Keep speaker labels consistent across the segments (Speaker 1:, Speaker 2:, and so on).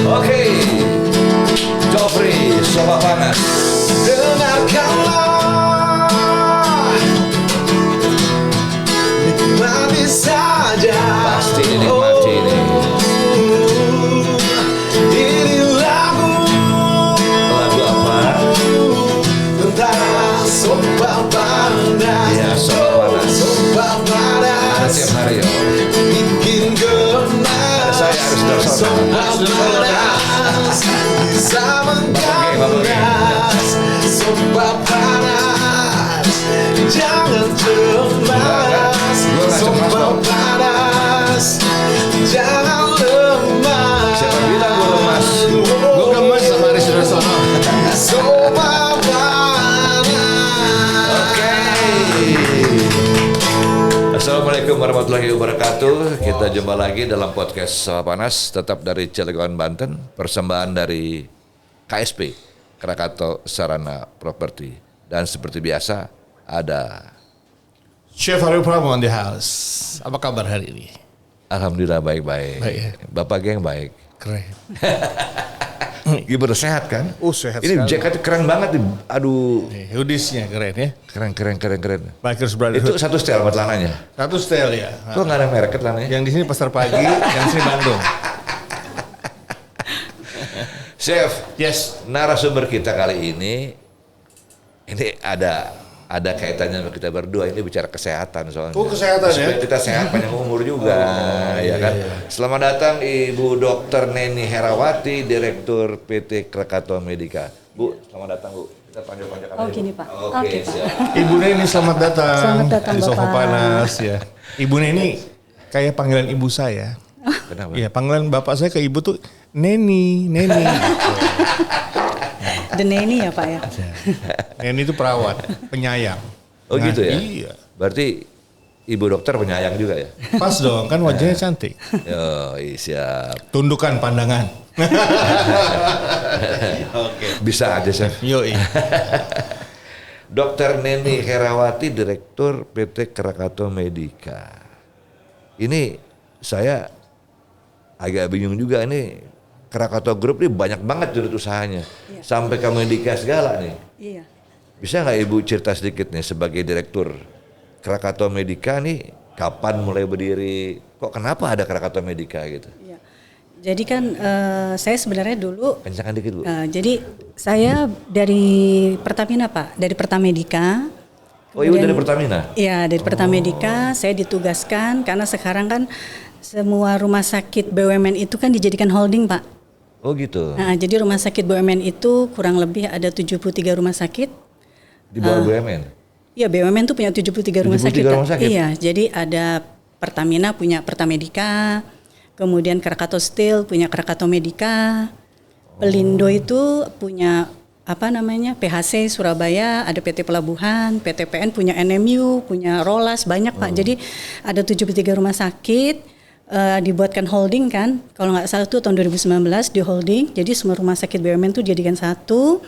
Speaker 1: Oke, Joffrey, Soba Panas.
Speaker 2: Dengarkanlah, nikmati saja.
Speaker 1: Pasti dinikmati ini.
Speaker 2: Ini lagu
Speaker 1: apa?
Speaker 2: tentang Soba Panas.
Speaker 1: Iya, Soba Panas.
Speaker 2: Soba Panas.
Speaker 1: Tiap hari ya.
Speaker 2: Bikin gemas.
Speaker 1: Saya harus dosa.
Speaker 2: Soba Panas bisa mengganas. Soba Panas, jangan cemas. Soba Panas, jangan lemas.
Speaker 1: Siapa bilang gue lemas?
Speaker 3: Gue gemes sama Aris Sudarsono.
Speaker 2: Soba Panas.
Speaker 1: Oke. Assalamualaikum warahmatullahi wabarakatuh. Kita jumpa lagi dalam podcast Soba Panas, tetap dari Cilegon, Banten. Persembahan dari KSP, Krakatau Sarana Properti. Dan seperti biasa ada
Speaker 3: Chef Aryo Pramono on the house. Apa kabar hari ini?
Speaker 1: Alhamdulillah baik-baik.
Speaker 3: Baik ya?
Speaker 1: Bapak geng baik.
Speaker 3: Keren.
Speaker 1: Gimana sehat kan?
Speaker 3: Sehat
Speaker 1: Ini
Speaker 3: sekali.
Speaker 1: jaketnya keren banget nih. Aduh,
Speaker 3: Hoodiesnya keren ya.
Speaker 1: keren.
Speaker 3: Bikers
Speaker 1: Itu
Speaker 3: Brotherhood.
Speaker 1: satu style buat celananya.
Speaker 3: Satu style ya.
Speaker 1: Kok nggak ada merek celananya?
Speaker 3: Yang di sini Pasar Pagi, yang di sini Bandung.
Speaker 1: Chef,
Speaker 3: Yes.
Speaker 1: narasumber kita kali ini ada kaitannya sama kita berdua. Ini bicara kesehatan soalnya.
Speaker 3: Oh, kesehatan ya?
Speaker 1: Supaya kita sehat panjang umur juga, ya kan. Selamat datang Ibu Dr. Neni Herawati, Direktur PT Krakatau Medika. Bu, selamat datang Bu. Kita panjang-panjang.
Speaker 4: Oh gini Pak.
Speaker 1: Oke,
Speaker 4: Pak.
Speaker 1: siap.
Speaker 3: Ibu Neni selamat datang.
Speaker 4: Selamat datang,
Speaker 3: di Soba
Speaker 4: Bapak.
Speaker 3: Panas ya. Ibu Neni kayak panggilan ibu saya.
Speaker 1: Kenapa?
Speaker 3: Iya, panggilan bapak saya ke ibu tuh Neni.
Speaker 4: The Neni ya Pak ya.
Speaker 3: Neni itu perawat, penyayang.
Speaker 1: Oh gitu ya?
Speaker 3: Iya.
Speaker 1: Berarti Ibu dokter penyayang juga ya?
Speaker 3: Pas dong, kan wajahnya cantik.
Speaker 1: Oh, siap.
Speaker 3: Tundukkan pandangan.
Speaker 1: Bisa aja, Chef.
Speaker 3: Yoi.
Speaker 1: Dr. Neni Herawati, Direktur PT Krakatau Medika. Ini saya agak bingung juga ini. Krakatau Group ini banyak banget unit usahanya.
Speaker 4: Iya.
Speaker 1: Sampai ke Medika segala nih.
Speaker 4: Iya.
Speaker 1: Bisa nggak Ibu cerita sedikit nih sebagai Direktur Krakatau Medika nih, kapan mulai berdiri? Kok kenapa ada Krakatau Medika gitu?
Speaker 4: Iya. Jadi kan saya sebenarnya dulu
Speaker 1: Kencangkan dikit Bu.
Speaker 4: jadi saya dari Pertamina Pak, dari Pertamedika.
Speaker 1: Oh Ibu
Speaker 4: Kemudian-
Speaker 1: dari Pertamina?
Speaker 4: Iya, dari Pertamedika saya ditugaskan karena sekarang kan semua rumah sakit BUMN itu kan dijadikan holding Pak.
Speaker 1: Oh gitu.
Speaker 4: Nah, jadi rumah sakit BUMN itu kurang lebih ada 73 rumah sakit.
Speaker 1: Di bawah BUMN?
Speaker 4: Iya, BUMN tuh punya 73 rumah
Speaker 1: 73
Speaker 4: sakit.
Speaker 1: rumah sakit?
Speaker 4: Iya, jadi ada Pertamina punya Pertamedika, kemudian Krakatau Steel punya Krakatau Medika, Pelindo itu punya PHC Surabaya, ada PT Pelabuhan, PTPN punya NMU, punya Rolas, banyak Pak. Jadi ada 73 rumah sakit. Dibuatkan holding kan, kalau nggak salah itu tahun 2019 di holding, jadi semua rumah sakit BUMN itu dijadikan satu.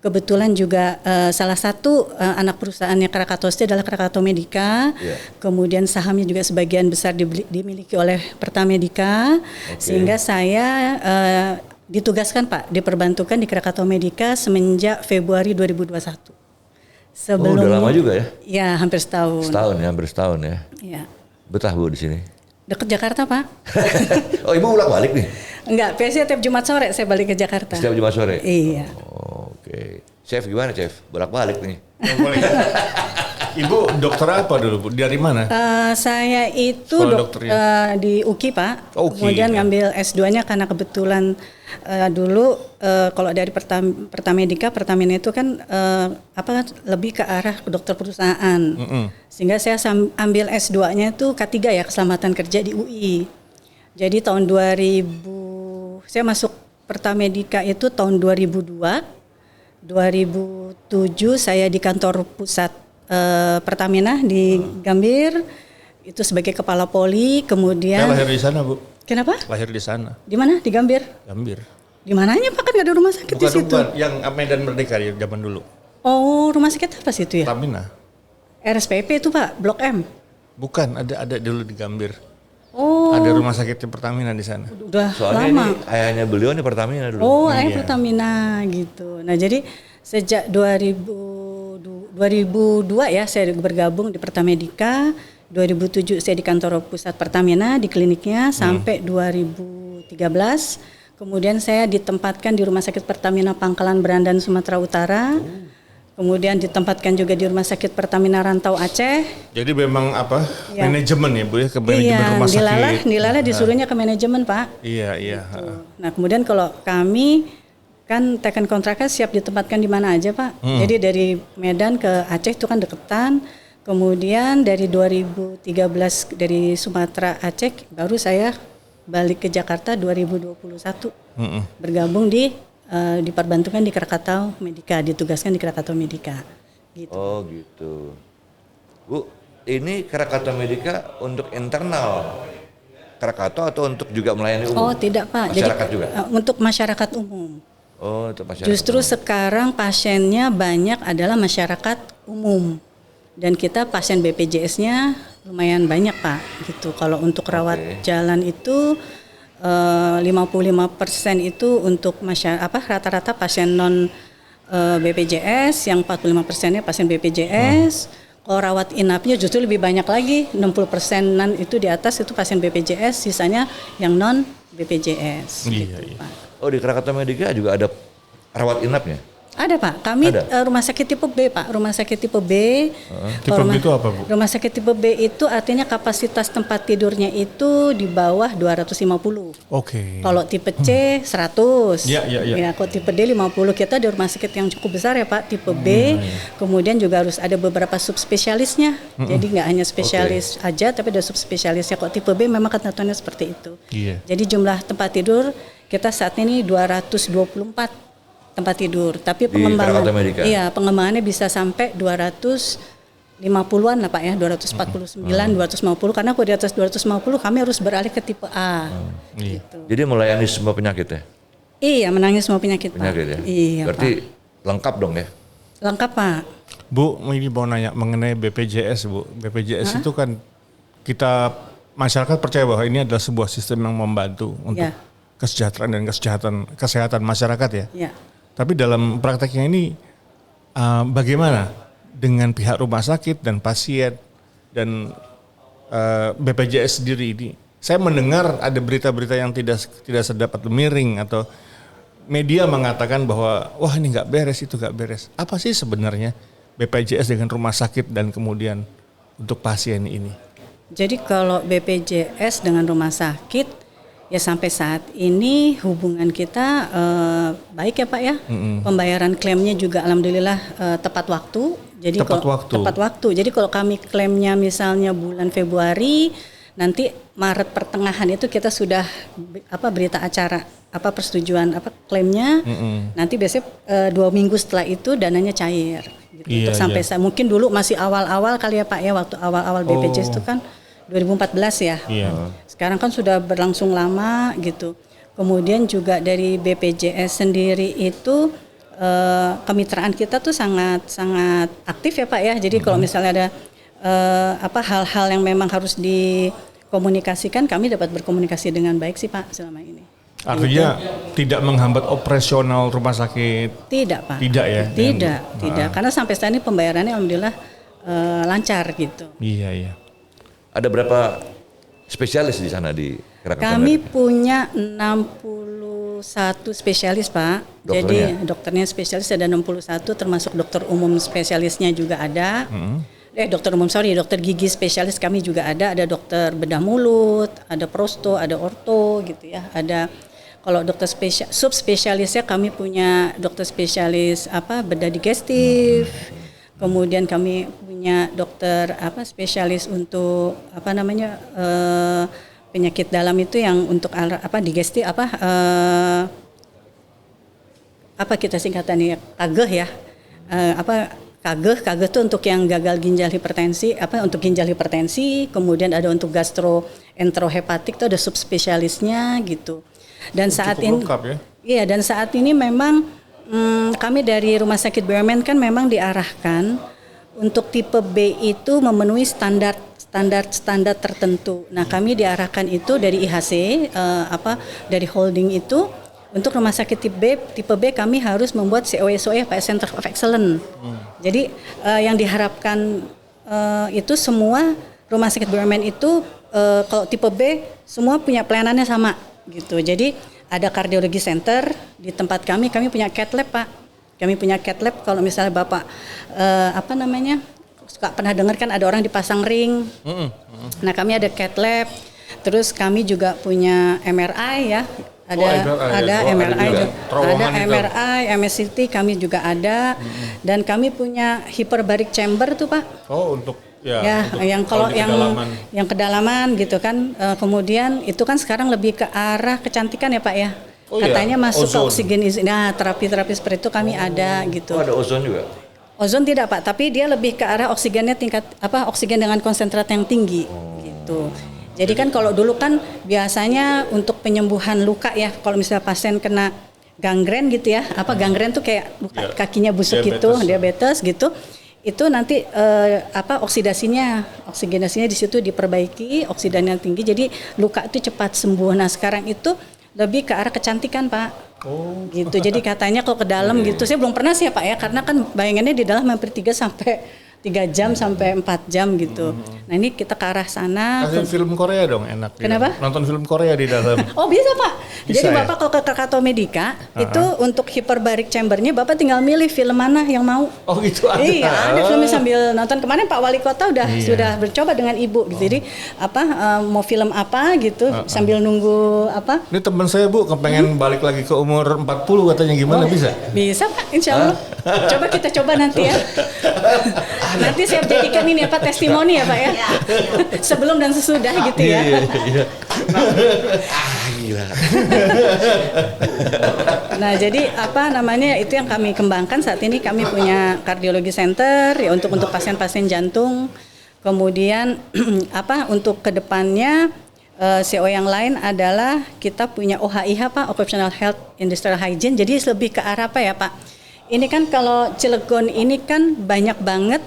Speaker 4: Kebetulan juga salah satu anak perusahaannya Krakatau Steel adalah Krakatau Medika, kemudian sahamnya juga sebagian besar dimiliki oleh Pertamedika, sehingga saya ditugaskan Pak, diperbantukan di Krakatau Medika semenjak Februari 2021. Sebelum,
Speaker 1: udah lama juga ya?
Speaker 4: Ya, hampir setahun.
Speaker 1: Hampir setahun ya.
Speaker 4: Ya.
Speaker 1: Betah Bu di sini.
Speaker 4: Dekat Jakarta Pak.
Speaker 1: Oh Ibu bolak balik nih?
Speaker 4: Enggak, biasanya tiap Jumat sore saya balik ke Jakarta.
Speaker 1: Setiap Jumat sore?
Speaker 4: Iya.
Speaker 1: Oh, oke. Chef gimana Chef? Bolak balik nih?
Speaker 3: Ibu dokter apa dulu Bu? Dari mana?
Speaker 4: Saya itu
Speaker 3: Sekolah dokternya?
Speaker 4: di UKI Pak.
Speaker 3: Oh, UKI,
Speaker 4: Kemudian
Speaker 3: ya.
Speaker 4: ngambil S2-nya karena kebetulan dulu kalau dari Pertamedika, Pertamina itu kan lebih ke arah dokter perusahaan. Sehingga saya ambil S2-nya itu K3 ya, keselamatan kerja di UI. Jadi tahun 2000 saya masuk Pertamedika itu tahun 2002. 2007 saya di kantor pusat Pertamina di Gambir itu sebagai kepala poli, kemudian
Speaker 3: Saya lahir di sana Bu.
Speaker 4: kenapa?
Speaker 3: Lahir di sana,
Speaker 4: Di mana? Di Gambir?
Speaker 3: Gambir.
Speaker 4: Di mananya Pak, kan nggak ada rumah sakit di situ.
Speaker 3: Bukan, yang Medan Merdeka ya zaman dulu.
Speaker 4: Oh, rumah sakit apa sih itu ya?
Speaker 3: Pertamina.
Speaker 4: RSPP itu Pak, Blok M.
Speaker 3: Bukan, ada dulu di Gambir.
Speaker 4: Oh,
Speaker 3: ada rumah sakit Pertamina di sana.
Speaker 4: Udah
Speaker 1: Soalnya
Speaker 4: lama.
Speaker 1: ini ayahnya beliau nih Pertamina dulu.
Speaker 4: Oh, ayah Pertamina gitu. Nah, jadi sejak 2002 ya saya bergabung di Pertamedika. 2007 saya di kantor pusat Pertamina di kliniknya sampai 2013. Kemudian saya ditempatkan di Rumah Sakit Pertamina Pangkalan Berandan Sumatera Utara. Kemudian ditempatkan juga di Rumah Sakit Pertamina Rantau Aceh.
Speaker 3: Jadi memang apa
Speaker 4: Ya.
Speaker 3: manajemen ya Bu ya, ke manajemen rumah sakit.
Speaker 4: Dilalah disuruhnya ke manajemen Pak.
Speaker 3: Iya iya.
Speaker 4: Nah kemudian kalau kami kan tekan kontraknya siap ditempatkan di mana aja Pak. Jadi dari Medan ke Aceh itu kan deketan. Kemudian dari 2013 dari Sumatera Aceh baru saya balik ke Jakarta 2021 bergabung di Perbantungan di Krakatau Medika, ditugaskan di Krakatau Medika. Gitu.
Speaker 1: Oh gitu. Bu, ini Krakatau Medika untuk internal Krakatau atau untuk juga melayani umum?
Speaker 4: Oh tidak Pak,
Speaker 1: Masyarakat juga?
Speaker 4: Untuk masyarakat umum.
Speaker 1: Oh untuk masyarakat.
Speaker 4: Justru
Speaker 1: umum.
Speaker 4: sekarang pasiennya banyak adalah masyarakat umum. Dan kita pasien BPJS-nya lumayan banyak Pak. Gitu. Kalau untuk rawat jalan itu 55% itu untuk rata-rata pasien non BPJS, yang 45%-nya pasien BPJS. Kalau rawat inapnya justru lebih banyak lagi, 60%-an itu di atas itu pasien BPJS, sisanya yang non BPJS.
Speaker 3: Iya,
Speaker 4: gitu,
Speaker 3: iya.
Speaker 4: Pak.
Speaker 1: Oh di Krakatau Medika juga ada rawat inapnya?
Speaker 4: Ada Pak, kami
Speaker 1: Ada?
Speaker 4: rumah sakit tipe B Pak, rumah sakit tipe B.
Speaker 3: Tipe B itu apa Bu?
Speaker 4: Rumah sakit tipe B itu artinya kapasitas tempat tidurnya itu di bawah 250.
Speaker 3: Oke.
Speaker 4: Kalau tipe C 100.
Speaker 3: Ya.
Speaker 4: Kalau tipe D 50. Kita di rumah sakit yang cukup besar ya Pak, tipe B. Kemudian juga harus ada beberapa subspesialisnya. Jadi nggak hanya spesialis aja, tapi ada subspesialisnya. Kalau tipe B memang ketentuannya seperti itu.
Speaker 3: Iya.
Speaker 4: Jadi jumlah tempat tidur kita saat ini 224 tempat tidur. Tapi
Speaker 1: Krakatau Medika?
Speaker 4: iya, pengembangannya bisa sampai 250-an lah Pak ya, 249, 250. Karena kalau di atas 250 kami harus beralih ke tipe A.
Speaker 3: Iya.
Speaker 4: Gitu.
Speaker 1: Jadi melayani semua penyakit ya?
Speaker 4: Iya, menangis semua penyakit Pak.
Speaker 1: Penyakit ya?
Speaker 4: Iya
Speaker 1: Berarti
Speaker 4: Pak.
Speaker 1: lengkap dong ya?
Speaker 4: Lengkap Pak.
Speaker 3: Bu, ini mau nanya mengenai BPJS Bu. BPJS itu kan kita masyarakat percaya bahwa ini adalah sebuah sistem yang membantu untuk
Speaker 4: Ya.
Speaker 3: kesejahteraan dan kesehatan masyarakat ya.
Speaker 4: Ya.
Speaker 3: Tapi dalam prakteknya ini bagaimana dengan pihak rumah sakit dan pasien dan BPJS sendiri ini? Saya mendengar ada berita-berita yang tidak sedap atau miring atau media mengatakan bahwa wah ini nggak beres, itu nggak beres. Apa sih sebenarnya BPJS dengan rumah sakit dan kemudian untuk pasien ini?
Speaker 4: Jadi kalau BPJS dengan rumah sakit ya sampai saat ini hubungan kita baik ya Pak ya. Pembayaran klaimnya juga alhamdulillah tepat waktu. Jadi
Speaker 3: Tepat waktu.
Speaker 4: Jadi kalau kami klaimnya misalnya bulan Februari, nanti Maret pertengahan itu kita sudah berita acara persetujuan klaimnya. Nanti biasanya 2 minggu setelah itu dananya cair. Gitu.
Speaker 3: Iya,
Speaker 4: Untuk sampai
Speaker 3: iya.
Speaker 4: mungkin dulu masih awal-awal kali ya Pak ya, waktu awal-awal BPJS itu kan 2014 ya.
Speaker 3: Iya.
Speaker 4: Sekarang kan sudah berlangsung lama gitu. Kemudian juga dari BPJS sendiri itu kemitraan kita tuh sangat aktif ya Pak ya. Jadi kalau misalnya ada hal-hal yang memang harus dikomunikasikan, kami dapat berkomunikasi dengan baik sih Pak selama ini.
Speaker 3: Artinya tidak menghambat operasional rumah sakit.
Speaker 4: Tidak Pak.
Speaker 3: Tidak ya?
Speaker 4: Tidak. Karena sampai saat ini pembayarannya alhamdulillah lancar gitu.
Speaker 3: Iya.
Speaker 1: Ada berapa spesialis di sana di Krakatau
Speaker 4: Kami
Speaker 1: Medika?
Speaker 4: punya 61 spesialis Pak.
Speaker 1: Dokternya?
Speaker 4: Jadi dokternya spesialis ada 61 termasuk dokter umum spesialisnya juga ada. Dokter gigi spesialis kami juga ada dokter bedah mulut, ada prosto, ada orto gitu ya. Ada kalau dokter subspesialisnya kami punya dokter spesialis bedah digestif. Kemudian kami punya dokter spesialis untuk penyakit dalam itu yang untuk digestif kita singkatannya KAGEH ya. KAGEH itu untuk yang gagal ginjal hipertensi, untuk ginjal hipertensi, kemudian ada untuk gastroenterohepatik itu ada subspesialisnya gitu. Dan saat
Speaker 3: Cukup
Speaker 4: ini
Speaker 3: lengkap ya?
Speaker 4: Iya, dan saat ini memang kami dari Rumah Sakit BUMN kan memang diarahkan untuk tipe B itu memenuhi standar tertentu. Nah, kami diarahkan itu dari IHC dari holding itu untuk rumah sakit tipe B kami harus membuat COE Pak, Center of Excellence. Jadi yang diharapkan itu semua rumah sakit BUMN itu kalau tipe B semua punya pelayanannya sama gitu. Jadi ada kardiologi center di tempat kami punya cath lab, Pak. Kami punya cath lab kalau misalnya Bapak suka pernah dengar kan ada orang dipasang ring. Nah, kami ada cath lab. Terus kami juga punya MRI ya. Ada MRI, MSCT kami juga ada. Dan kami punya hyperbaric chamber tuh, Pak.
Speaker 3: Oh, untuk
Speaker 4: yang kedalaman gitu kan. Kemudian itu kan sekarang lebih ke arah kecantikan ya, Pak ya. Katanya masuk ke oksigen. Nah, terapi-terapi seperti itu kami ada gitu.
Speaker 1: Ada ozon juga?
Speaker 4: Ozon tidak, Pak, tapi dia lebih ke arah oksigennya oksigen dengan konsentrat yang tinggi gitu. Jadi kan kalau dulu kan biasanya untuk penyembuhan luka ya, kalau misalnya pasien kena gangren gitu ya, gangren tuh kayak kakinya busuk diabetes gitu. Itu nanti oksigenasinya di situ diperbaiki, oksidan yang tinggi, jadi luka itu cepat sembuh. Nah, sekarang itu lebih ke arah kecantikan, Pak. Gitu. Jadi katanya kalau ke dalam gitu, saya belum pernah sih ya, Pak ya, karena kan bayangannya di dalam hampir 3 jam sampai 4 jam gitu. Nah, ini kita ke arah sana.
Speaker 3: Kasih film Korea dong, enak.
Speaker 4: Kenapa?
Speaker 3: Nonton film Korea di dalam.
Speaker 4: Oh, bisa, Pak.
Speaker 3: Bisa,
Speaker 4: jadi Bapak kalau ke Krakato Medica itu untuk hyperbaric chambernya Bapak tinggal milih film mana yang mau.
Speaker 3: Oh, gitu ada.
Speaker 4: Iya, ada filmnya sambil nonton. Kemarin Pak Wali Kota sudah bercoba dengan Ibu gitu. Jadi mau film apa gitu sambil nunggu apa.
Speaker 3: Ini teman saya, Bu, kepengen balik lagi ke umur 40 katanya, gimana bisa?
Speaker 4: Bisa, Pak, insya Allah. Coba kita coba nanti ya. Nanti saya jadikan ini testimoni ya, Pak ya. Sebelum dan sesudah gitu ya.
Speaker 1: Iya. Gila.
Speaker 4: Nah, jadi itu yang kami kembangkan saat ini. Kami punya kardiologi center ya untuk pasien-pasien jantung. Kemudian untuk kedepannya CO yang lain adalah kita punya OHIH, Pak, Occupational Health Industrial Hygiene. Jadi lebih ke arah apa ya, Pak? Ini kan kalau Cilegon ini kan banyak banget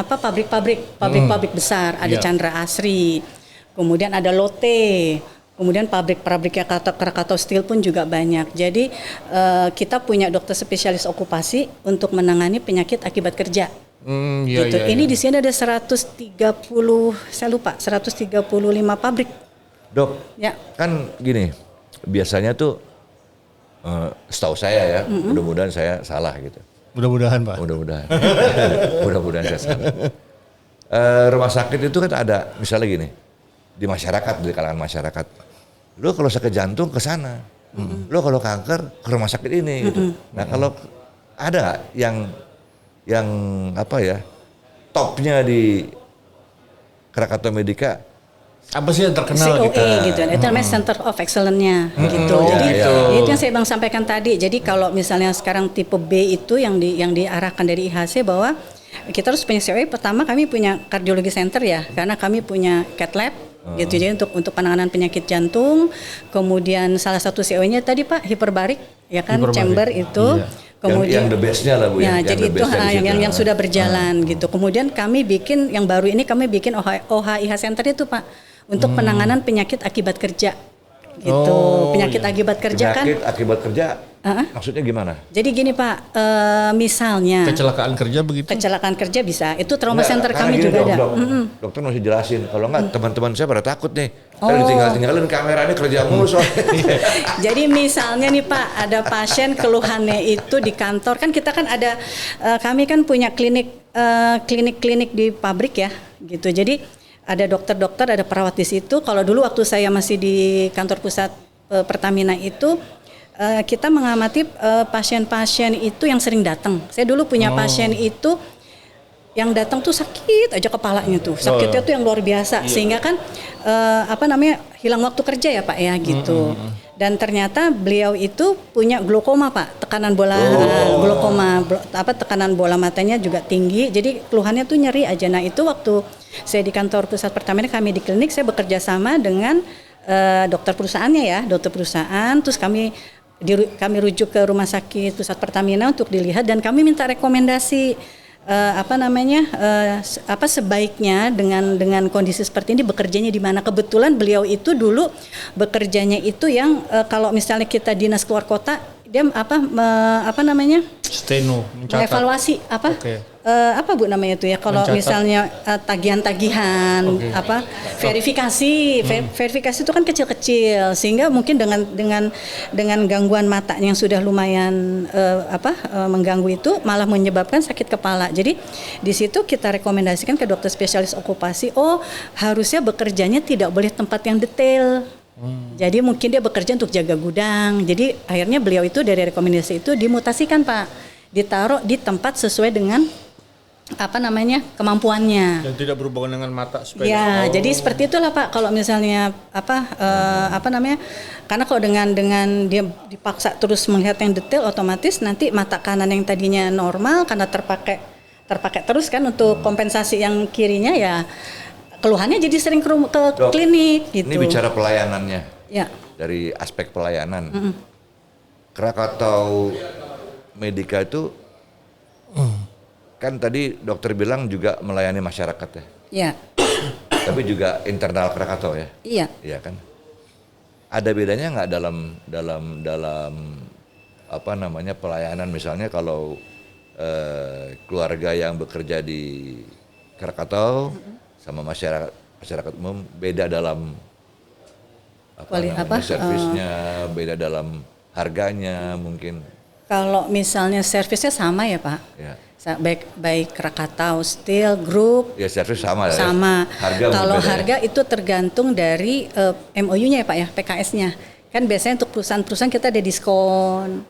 Speaker 4: pabrik-pabrik besar. Ada Chandra Asri, kemudian ada Lotte, kemudian pabrik-pabrik Krakatau Steel pun juga banyak. Jadi kita punya dokter spesialis okupasi untuk menangani penyakit akibat kerja. Ini di sini ada 135 pabrik.
Speaker 1: Dok, kan gini, biasanya tuh setahu saya ya, mudah-mudahan saya salah gitu.
Speaker 3: Mudah-mudahan, Pak.
Speaker 1: Mudah-mudahan saya salah. Rumah sakit itu kan ada, misalnya gini, di kalangan masyarakat. Lo kalau sakit jantung ke sana, lo kalau kanker ke rumah sakit ini gitu. Nah, kalau ada yang topnya di Krakato Medica,
Speaker 3: apa sih yang terkenal
Speaker 4: gitu. Itu namanya Center of Excellence-nya gitu. Jadi itu yang saya sampaikan tadi. Jadi kalau misalnya sekarang tipe B itu yang diarahkan dari IHC bahwa kita harus punya COE. Pertama kami punya kardiologi center ya, karena kami punya cath lab gitu. Jadi untuk penanganan penyakit jantung. Kemudian salah satu COE-nya tadi, Pak, hyperbaric ya kan, chamber itu.
Speaker 1: Kemudian yang the best-nya lah, Bu.
Speaker 4: Ya, jadi itu yang sudah berjalan gitu. Kemudian kami bikin yang baru ini, kami bikin OHIH Center itu, Pak, untuk penanganan penyakit akibat kerja gitu. Penyakit akibat kerja
Speaker 1: maksudnya gimana?
Speaker 4: Jadi gini, Pak, misalnya
Speaker 3: kecelakaan kerja begitu.
Speaker 4: Kecelakaan kerja bisa. Itu trauma center kami juga ada.
Speaker 1: Dokter masih jelasin. Kalau enggak teman-teman saya pada takut nih. Saya ditinggal-tinggalin kameranya kerja mulu soalnya.
Speaker 4: Jadi misalnya nih, Pak, ada pasien keluhannya itu di kantor. Kan kita kan ada kami kan punya klinik di pabrik ya gitu. Jadi ada dokter-dokter, ada perawat di situ. Kalau dulu waktu saya masih di kantor pusat Pertamina itu, kita mengamati pasien-pasien itu yang sering datang. Saya dulu punya pasien itu yang datang tuh sakit aja kepalanya tuh, sakitnya tuh yang luar biasa, sehingga kan hilang waktu kerja ya, Pak ya gitu. Dan ternyata beliau itu punya glaukoma, Pak, tekanan bola tekanan bola matanya juga tinggi, jadi keluhannya tuh nyeri aja. Nah, itu waktu saya di kantor pusat Pertamina, kami di klinik, saya bekerja sama dengan dokter perusahaannya, terus kami rujuk ke rumah sakit pusat Pertamina untuk dilihat, dan kami minta rekomendasi sebaiknya dengan kondisi seperti ini bekerjanya di mana. Kebetulan beliau itu dulu bekerjanya itu yang kalau misalnya kita dinas keluar kota, dia
Speaker 3: Steno mencatat.
Speaker 4: mengevaluasi apa Bu namanya itu ya, kalau
Speaker 3: Mencatat.
Speaker 4: misalnya tagihan-tagihan verifikasi itu kan kecil-kecil, sehingga mungkin dengan gangguan matanya yang sudah lumayan mengganggu itu malah menyebabkan sakit kepala. Jadi di situ kita rekomendasikan ke dokter spesialis okupasi, harusnya bekerjanya tidak boleh tempat yang detail. Jadi mungkin dia bekerja untuk jaga gudang. Jadi akhirnya beliau itu dari rekomendasi itu dimutasikan Pak, ditaruh di tempat sesuai dengan kemampuannya.
Speaker 3: Dan tidak berhubungan dengan mata supaya.
Speaker 4: Ya, jadi seperti itulah Pak. Kalau misalnya karena kalau dengan dia dipaksa terus melihat yang detail, otomatis nanti mata kanan yang tadinya normal karena terpakai terus kan untuk kompensasi yang kirinya, ya keluhannya jadi sering ke
Speaker 1: Dok,
Speaker 4: klinik gitu.
Speaker 1: Ini bicara pelayanannya.
Speaker 4: Ya.
Speaker 1: Dari aspek pelayanan. Krakatau Medika itu kan tadi dokter bilang juga melayani masyarakat ya.
Speaker 4: Iya.
Speaker 1: Tapi juga internal Krakatau ya.
Speaker 4: Iya.
Speaker 1: Iya kan. Ada bedanya nggak dalam pelayanan, misalnya kalau keluarga yang bekerja di Krakatau sama masyarakat umum beda dalam servisnya, beda dalam harganya mungkin.
Speaker 4: Kalau misalnya servisnya sama ya Pak.
Speaker 1: Ya.
Speaker 4: Baik Krakatau Steel Group.
Speaker 1: Ya servis sama.
Speaker 4: Sama.
Speaker 1: Harga
Speaker 4: kalau
Speaker 1: beda,
Speaker 4: harga itu tergantung dari MOU-nya ya Pak ya, PKS-nya. Kan biasanya untuk perusahaan-perusahaan kita ada diskon.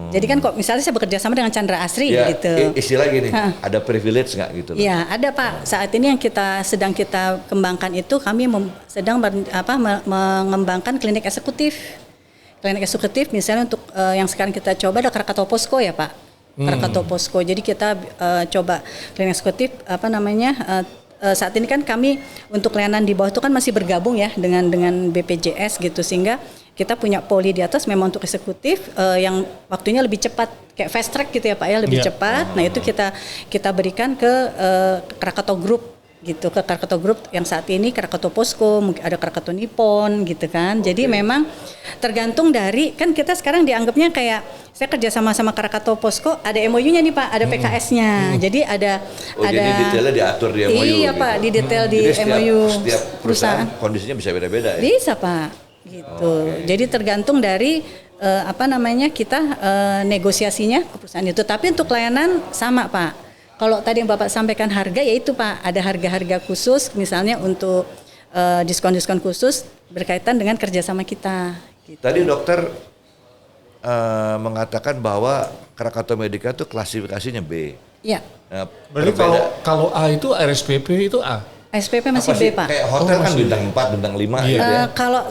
Speaker 4: Jadi kan kok misalnya saya bekerja sama dengan Chandra Asri
Speaker 1: ya,
Speaker 4: gitu.
Speaker 1: Istilah gini, ada privilege nggak gitu loh?
Speaker 4: Iya ada Pak. Saat ini yang sedang kita kembangkan itu kami sedang mengembangkan klinik eksekutif. Klinik eksekutif misalnya untuk yang sekarang kita coba ada Krakatau Posko ya Pak. Krakatau Posko. Jadi kita coba klinik eksekutif saat ini kan kami untuk layanan di bawah itu kan masih bergabung ya dengan BPJS gitu, sehingga kita punya poli di atas memang untuk eksekutif yang waktunya lebih cepat, kayak fast track gitu ya Pak ya, lebih cepat. Nah itu kita berikan ke Krakatau Group gitu, ke Krakatau Group yang saat ini Krakatau Posko, mungkin ada Krakatau Nippon gitu kan. Jadi memang tergantung dari, kan kita sekarang dianggapnya kayak saya kerja sama Krakatau Posko, ada MOU-nya nih Pak, ada PKS-nya. Jadi ada
Speaker 1: jadi detailnya diatur di MOU.
Speaker 4: Iya
Speaker 1: gitu.
Speaker 4: Pak, di detail di
Speaker 1: Jadi
Speaker 4: MOU.
Speaker 1: Setiap perusahaan kondisinya bisa beda-beda ya.
Speaker 4: Bisa Pak. Gitu. Jadi tergantung dari kita negosiasinya ke perusahaan itu. Tapi untuk layanan sama Pak. Kalau tadi yang Bapak sampaikan harga, ya itu Pak, ada harga-harga khusus misalnya untuk diskon-diskon khusus berkaitan dengan kerjasama kita. Gitu.
Speaker 1: Tadi dokter mengatakan bahwa Krakatau Medika itu klasifikasinya B.
Speaker 4: Iya.
Speaker 1: Nah,
Speaker 3: Berarti kalau A itu RSPP itu A.
Speaker 4: SPP masih
Speaker 1: apa
Speaker 4: B
Speaker 1: sih?
Speaker 4: Pak.
Speaker 1: Kayak hotel kan bintang 4, bintang 5 gitu ya.
Speaker 4: Kalau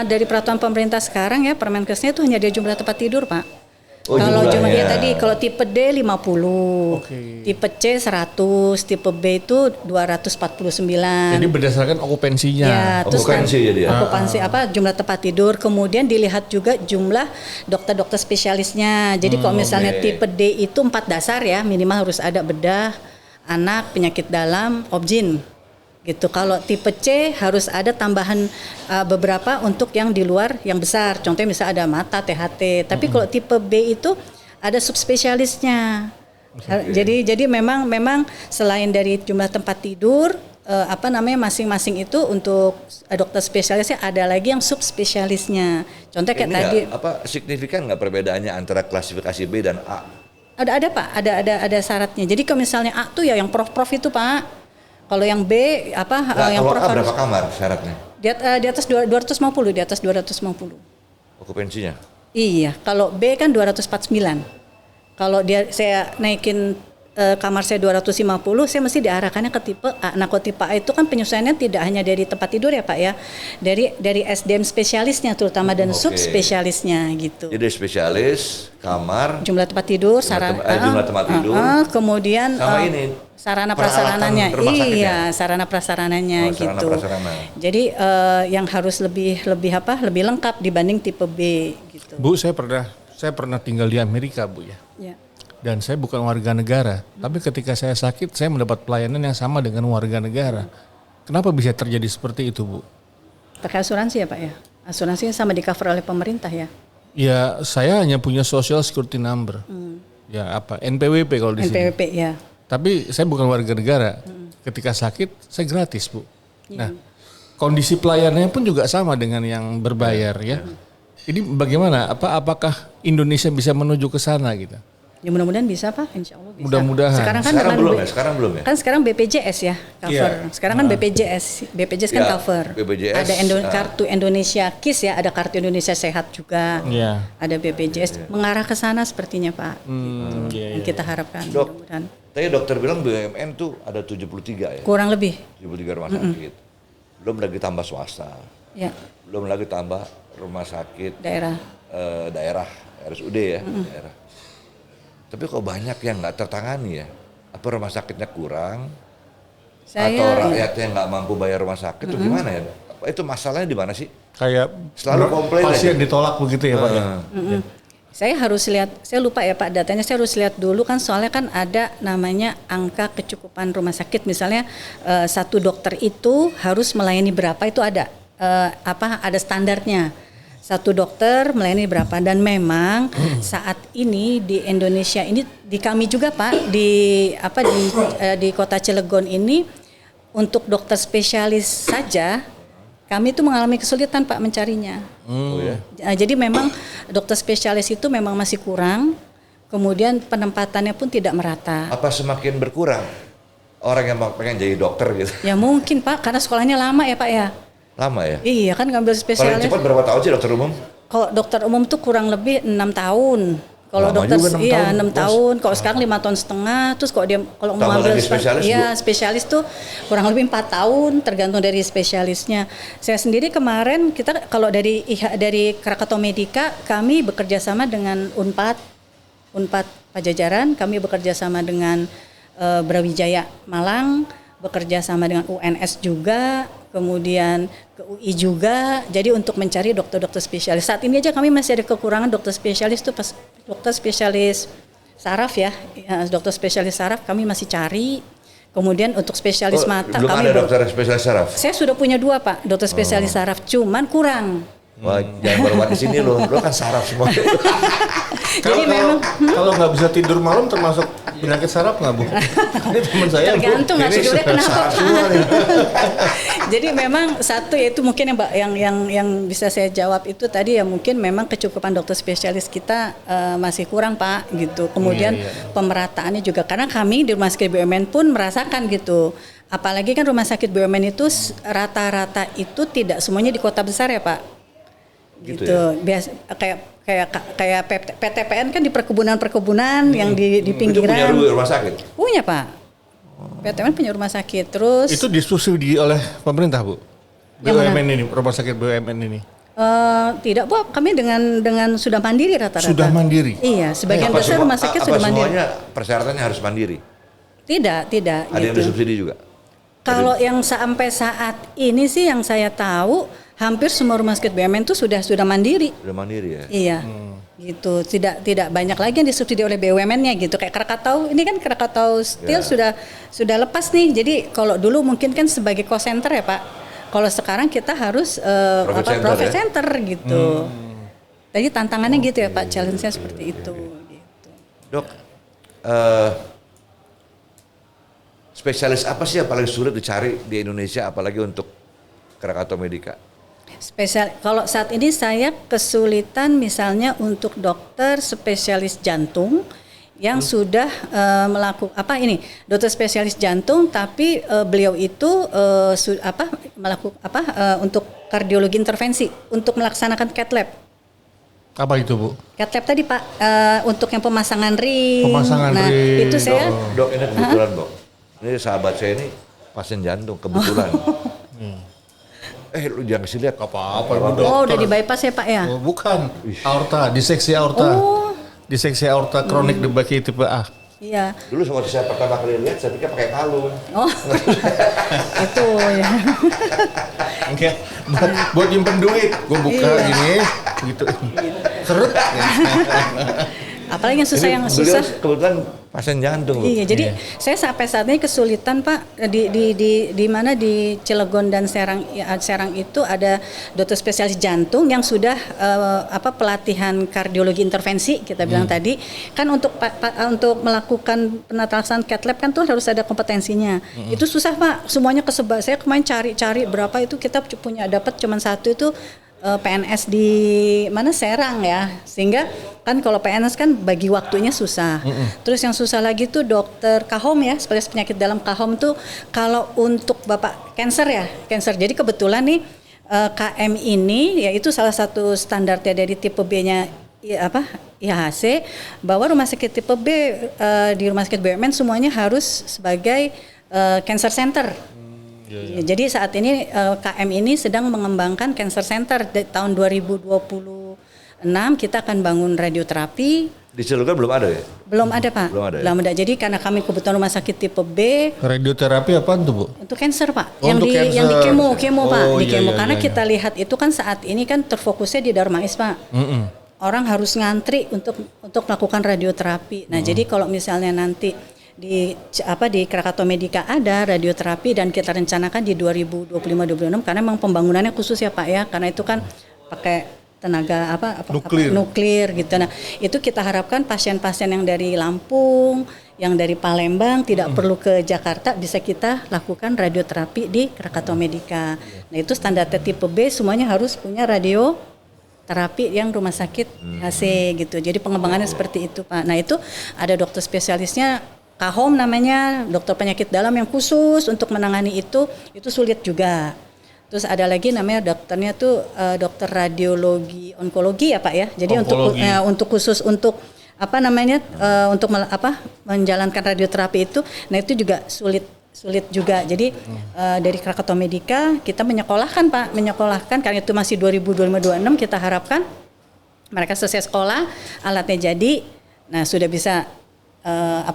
Speaker 4: dari peraturan pemerintah sekarang ya, Permenkesnya itu hanya ada jumlah tempat tidur Pak. Kalau jumlahnya tadi, kalau tipe D 50, tipe C 100, tipe B itu 249.
Speaker 3: Jadi berdasarkan okupansinya.
Speaker 4: Ya,
Speaker 1: Okupansi jadi ya.
Speaker 4: Okupansi jumlah tempat tidur, kemudian dilihat juga jumlah dokter-dokter spesialisnya. Jadi kalau misalnya tipe D itu 4 dasar ya, minimal harus ada bedah, anak, penyakit dalam, obgyn. Gitu. Kalau tipe C harus ada tambahan beberapa untuk yang di luar yang besar. Contohnya misalnya ada mata, THT. Tapi kalau tipe B itu ada subspesialisnya. Jadi memang selain dari jumlah tempat tidur, masing-masing itu untuk dokter spesialisnya ada lagi yang subspesialisnya. Contohnya kayak tadi.
Speaker 1: Signifikan nggak perbedaannya antara klasifikasi B dan A?
Speaker 4: Ada Pak, ada syaratnya. Jadi kalau misalnya A tuh ya yang prof itu Pak. Kalau yang B yang
Speaker 1: prof berapa kamar syaratnya?
Speaker 4: Di atas 250, di atas 250.
Speaker 1: Okupansinya?
Speaker 4: Iya, kalau B kan 249. Kalau saya naikin kamar saya 250, saya mesti diarahkannya ke tipe A. Nah, kalau tipe A itu kan penyesuaiannya tidak hanya dari tempat tidur ya Pak ya, dari SDM spesialisnya terutama dan subspesialisnya gitu.
Speaker 1: Jadi spesialis, kamar,
Speaker 4: jumlah tempat tidur,
Speaker 1: jumlah tempat tidur,
Speaker 4: kemudian
Speaker 1: sama ini
Speaker 4: sarana prasarananya, sarana prasarananya gitu. Jadi yang harus lebih lengkap dibanding tipe B gitu.
Speaker 3: Bu, saya pernah tinggal di Amerika Bu ya.
Speaker 4: Ya.
Speaker 3: dan saya bukan warga negara. Tapi ketika saya sakit, saya mendapat pelayanan yang sama dengan warga negara. Kenapa bisa terjadi seperti itu, Bu?
Speaker 4: Pakai asuransi ya Pak ya? Asuransinya sama di cover oleh pemerintah ya?
Speaker 3: Ya, saya hanya punya Social Security Number. Ya, NPWP kalau di sini.
Speaker 4: NPWP ya.
Speaker 3: Tapi saya bukan warga negara. Ketika sakit, saya gratis, Bu. Nah, kondisi pelayanannya pun juga sama dengan yang berbayar ya. Ini bagaimana? Apakah Indonesia bisa menuju ke sana gitu?
Speaker 4: Ya mudah-mudahan bisa Pak, insya Allah bisa.
Speaker 3: Mudah-mudahan.
Speaker 4: Sekarang kan
Speaker 1: Sekarang
Speaker 4: dengan
Speaker 1: belum ya? Sekarang belum ya?
Speaker 4: Kan sekarang BPJS ya cover.
Speaker 3: Iya.
Speaker 4: Sekarang kan BPJS kan
Speaker 1: Ya,
Speaker 4: cover.
Speaker 1: BPJS,
Speaker 4: ada kartu Indonesia KIS ya, ada kartu Indonesia Sehat juga.
Speaker 3: Iya.
Speaker 4: Ada BPJS mengarah ke sana sepertinya Pak.
Speaker 3: Iya,
Speaker 4: Yang kita harapkan
Speaker 1: Dok,
Speaker 4: mudah-mudahan.
Speaker 1: tadi dokter bilang BUMN tuh ada 73 ya?
Speaker 4: Kurang lebih.
Speaker 1: 73 rumah sakit. Belum lagi tambah swasta.
Speaker 4: Ya,
Speaker 1: Belum lagi tambah rumah sakit
Speaker 4: daerah.
Speaker 1: daerah RSUD ya, daerah. Tapi kok banyak yang nggak tertangani ya? Apa rumah sakitnya kurang? Atau rakyatnya nggak mampu bayar rumah sakit? Itu gimana ya? Apa itu masalahnya di mana sih?
Speaker 3: Kayak
Speaker 1: Selalu komplain
Speaker 3: pasien
Speaker 1: aja.
Speaker 3: ditolak begitu ya Pak ya?
Speaker 4: Saya harus lihat, saya lupa ya Pak datanya, saya harus lihat dulu kan soalnya kan ada namanya angka kecukupan rumah sakit, misalnya satu dokter itu harus melayani berapa itu ada ada standarnya. Satu dokter melayani berapa, dan memang saat ini di Indonesia ini di kami juga Pak di kota Cilegon ini untuk dokter spesialis saja kami itu mengalami kesulitan Pak mencarinya.
Speaker 1: Oh ya.
Speaker 4: Jadi memang dokter spesialis itu memang masih kurang, kemudian penempatannya pun tidak merata.
Speaker 1: Apa semakin berkurang orang yang pengen jadi dokter gitu?
Speaker 4: Ya mungkin Pak, karena sekolahnya lama ya Pak ya.
Speaker 1: Lama ya?
Speaker 4: Iya kan ngambil
Speaker 1: Paling
Speaker 4: spesialis.
Speaker 1: cepat berapa tahun sih dokter umum?
Speaker 4: Kalau dokter umum tuh kurang lebih 6 tahun. Kalau
Speaker 1: Lama
Speaker 4: dokter
Speaker 1: juga 6 tahun,
Speaker 4: 6
Speaker 1: Bos.
Speaker 4: tahun. Kalau sekarang 5 tahun setengah. Terus kalau mau
Speaker 1: Tambah
Speaker 4: ngambil
Speaker 1: lagi spesialis,
Speaker 4: iya,
Speaker 1: Bu?
Speaker 4: spesialis tuh kurang lebih 4 tahun tergantung dari spesialisnya. Saya sendiri kemarin kita kalau dari Krakatau Medika kami bekerja sama dengan Unpad Pajajaran, kami bekerja sama dengan Brawijaya Malang, bekerja sama dengan UNS juga, kemudian ke UI juga. Jadi untuk mencari dokter-dokter spesialis. Saat ini aja kami masih ada kekurangan dokter spesialis tuh dokter spesialis saraf ya, dokter spesialis saraf kami masih cari. Kemudian untuk spesialis mata
Speaker 1: belum
Speaker 4: kami
Speaker 1: ada dokter spesialis saraf?
Speaker 4: Saya sudah punya 2 Pak, dokter spesialis saraf, cuman kurang.
Speaker 1: Wah, jangan bawa di sini lo kan saraf semua.
Speaker 3: Kalau nggak bisa tidur malam termasuk penyakit saraf nggak Bu? Ini teman saya Bu.
Speaker 4: Tergantung nggak
Speaker 3: Ini
Speaker 4: tidurnya kenapa.
Speaker 3: saraf semua nih.
Speaker 4: Jadi memang satu yaitu mungkin yang bisa saya jawab itu tadi ya, mungkin memang kecukupan dokter spesialis kita masih kurang Pak gitu. Kemudian pemerataannya juga karena kami di Rumah Sakit BUMN pun merasakan gitu. Apalagi kan rumah sakit BUMN itu rata-rata itu tidak semuanya di kota besar ya Pak. Gitu. Biasa kayak PTPN kan di perkebunan yang di pinggiran.
Speaker 1: Itu punya rumah sakit?
Speaker 4: Punya Pak. PTPN punya rumah sakit. Terus
Speaker 3: Itu disubsidi oleh pemerintah Bu?
Speaker 4: Yang mana?
Speaker 3: BUMN ini, rumah sakit BUMN ini?
Speaker 4: tidak Bu, kami dengan sudah mandiri rata-rata.
Speaker 3: Sudah mandiri?
Speaker 4: Iya, sebagian besar rumah sakit sudah mandiri.
Speaker 1: Semuanya persyaratannya harus mandiri?
Speaker 4: Tidak.
Speaker 1: Ada yang
Speaker 4: Gitu.
Speaker 1: disubsidi juga?
Speaker 4: Kalau yang sampai saat ini sih yang saya tahu hampir semua rumah sakit BUMN itu sudah mandiri.
Speaker 1: Sudah mandiri ya?
Speaker 4: Iya. Gitu. Tidak banyak lagi yang disubsidi oleh BUMN-nya gitu. Kayak Krakatau, ini kan Krakatau Steel sudah lepas nih. Jadi kalau dulu mungkin kan sebagai cost center ya Pak. Kalau sekarang kita harus profit center gitu. Jadi tantangannya gitu ya Pak, challenge-nya seperti itu gitu.
Speaker 1: Dok, spesialis apa sih yang paling sulit dicari di Indonesia apalagi untuk Krakatau Medika?
Speaker 4: Kalau saat ini saya kesulitan misalnya untuk dokter spesialis jantung yang sudah melakukan dokter spesialis jantung, tapi beliau itu untuk kardiologi intervensi untuk melaksanakan cath lab.
Speaker 3: Apa itu Bu?
Speaker 4: Cath lab tadi Pak, untuk yang pemasangan ring.
Speaker 3: Pemasangan ring.
Speaker 4: Itu saya
Speaker 1: Dok, ini kebetulan Dok. Ini sahabat saya ini pasien jantung kebetulan. Lu jangan kasih lihat.
Speaker 3: Apa-apa
Speaker 4: udah di bypass ya Pak ya?
Speaker 3: Oh, bukan. Aorta, diseksi aorta. Diseksi aorta kronik dibagi tipe A.
Speaker 4: Iya.
Speaker 1: Dulu waktu saya pertama kali lihat, saya pikir pakai kalung.
Speaker 4: Oh, itu ya.
Speaker 3: Oke, buat nyimpen duit, gue buka gini, gitu. Seret.
Speaker 4: Apalagi yang susah,
Speaker 1: Ini
Speaker 4: yang
Speaker 1: beliau
Speaker 4: susah.
Speaker 1: kebetulan pasien jantung. Bu.
Speaker 4: Iya, jadi saya sampai saat ini kesulitan Pak di mana di Cilegon dan Serang itu ada dokter spesialis jantung yang sudah pelatihan kardiologi intervensi kita bilang tadi kan untuk melakukan penatasan cath lab kan tuh harus ada kompetensinya. Itu susah Pak, semuanya kesebak. Saya kemarin cari berapa itu kita punya dapat cuma satu itu PNS di mana Serang ya, sehingga kan kalau PNS kan bagi waktunya susah. Terus yang susah lagi tuh dokter Kahom ya, spesialis penyakit dalam Kahom tuh kalau untuk bapak cancer. Jadi kebetulan nih KM ini yaitu salah satu standarnya dari tipe B-nya IHC bahwa rumah sakit tipe B di rumah sakit BUMN semuanya harus sebagai cancer center. Jadi saat ini KM ini sedang mengembangkan cancer center. Tahun 2026 kita akan bangun radioterapi.
Speaker 1: Di Cilegon belum ada ya?
Speaker 4: Belum ada Pak. Belum ada. Jadi karena kami kebetulan rumah sakit tipe B.
Speaker 3: Radioterapi apa tuh Bu?
Speaker 4: Untuk cancer Pak.
Speaker 3: Oh,
Speaker 4: yang di kemo Pak. Di kemo karena
Speaker 3: iya.
Speaker 4: kita lihat itu kan saat ini kan terfokusnya di Darmais Pak. Orang harus ngantri untuk melakukan radioterapi. Nah jadi kalau misalnya nanti di Krakatau Medica ada radioterapi dan kita rencanakan di 2025-2026 karena memang pembangunannya khusus ya Pak ya, karena itu kan pakai tenaga nuklir gitu. Nah itu kita harapkan pasien-pasien yang dari Lampung, yang dari Palembang tidak perlu ke Jakarta, bisa kita lakukan radioterapi di Krakatau Medica. Nah itu standar tipe B semuanya harus punya radioterapi yang rumah sakit HC gitu. Jadi pengembangannya seperti itu Pak. Nah itu ada dokter spesialisnya Kahom namanya, dokter penyakit dalam yang khusus untuk menangani itu sulit juga. Terus ada lagi namanya dokternya tuh dokter radiologi onkologi ya Pak ya. Jadi untuk khusus untuk untuk menjalankan radioterapi itu, nah itu juga sulit juga. Jadi dari Krakatau Medica kita menyekolahkan karena itu masih 2026 kita harapkan mereka selesai sekolah, alatnya jadi, nah sudah bisa.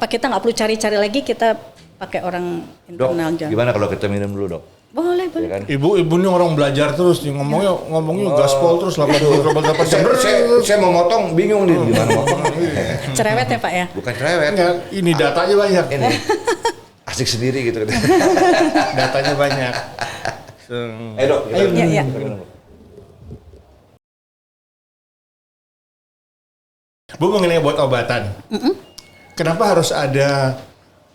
Speaker 4: Kita nggak perlu cari-cari lagi, kita pakai orang internal aja.
Speaker 1: Gimana kalau kita minum dulu Dok?
Speaker 4: Boleh.
Speaker 1: Ya kan?
Speaker 3: Ibu ini orang belajar terus ngomongnya gaspol terus 88.
Speaker 1: Saya mau motong bingung nih gimana motong.
Speaker 4: Cerewet ya Pak ya?
Speaker 1: Bukan cerewet.
Speaker 3: Ini datanya banyak.
Speaker 1: Ini asik sendiri gitu.
Speaker 3: Datanya banyak.
Speaker 1: Ayo Dok.
Speaker 4: Iya.
Speaker 3: Bu mengenai obat obatan. Kenapa harus ada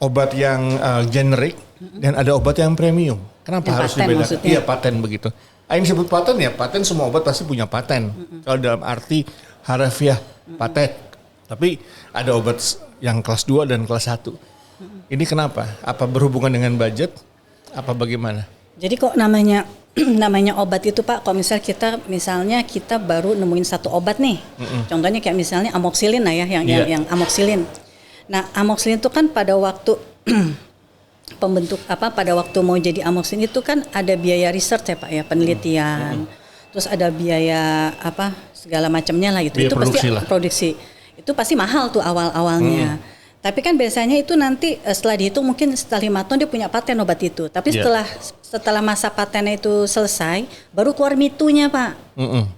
Speaker 3: obat yang generik dan ada obat yang premium? Kenapa
Speaker 4: yang
Speaker 3: harus
Speaker 4: paten
Speaker 3: dibedakan?
Speaker 4: maksudnya?
Speaker 3: Iya paten begitu. Yang disebut paten ya paten, semua obat pasti punya paten. Kalau dalam arti harafiah paten. Tapi ada obat yang kelas 2 dan kelas 1. Ini kenapa? Apa berhubungan dengan budget? Apa bagaimana?
Speaker 4: Jadi kok namanya obat itu Pak, kalau misalnya kita baru nemuin satu obat nih. Contohnya kayak misalnya amoxicillin lah ya, yang amoxicillin. Nah, amoxicillin itu kan pada waktu pada waktu mau jadi amoxicillin itu kan ada biaya research ya Pak ya, penelitian. Terus ada biaya segala macamnya lah gitu.
Speaker 3: Biaya
Speaker 4: itu pasti
Speaker 3: lah.
Speaker 4: produksi. Itu pasti mahal tuh awal-awalnya. Tapi kan biasanya itu nanti setelah dihitung mungkin setelah 5 tahun dia punya paten obat itu. Tapi setelah masa patennya itu selesai, baru keluar mitunya Pak.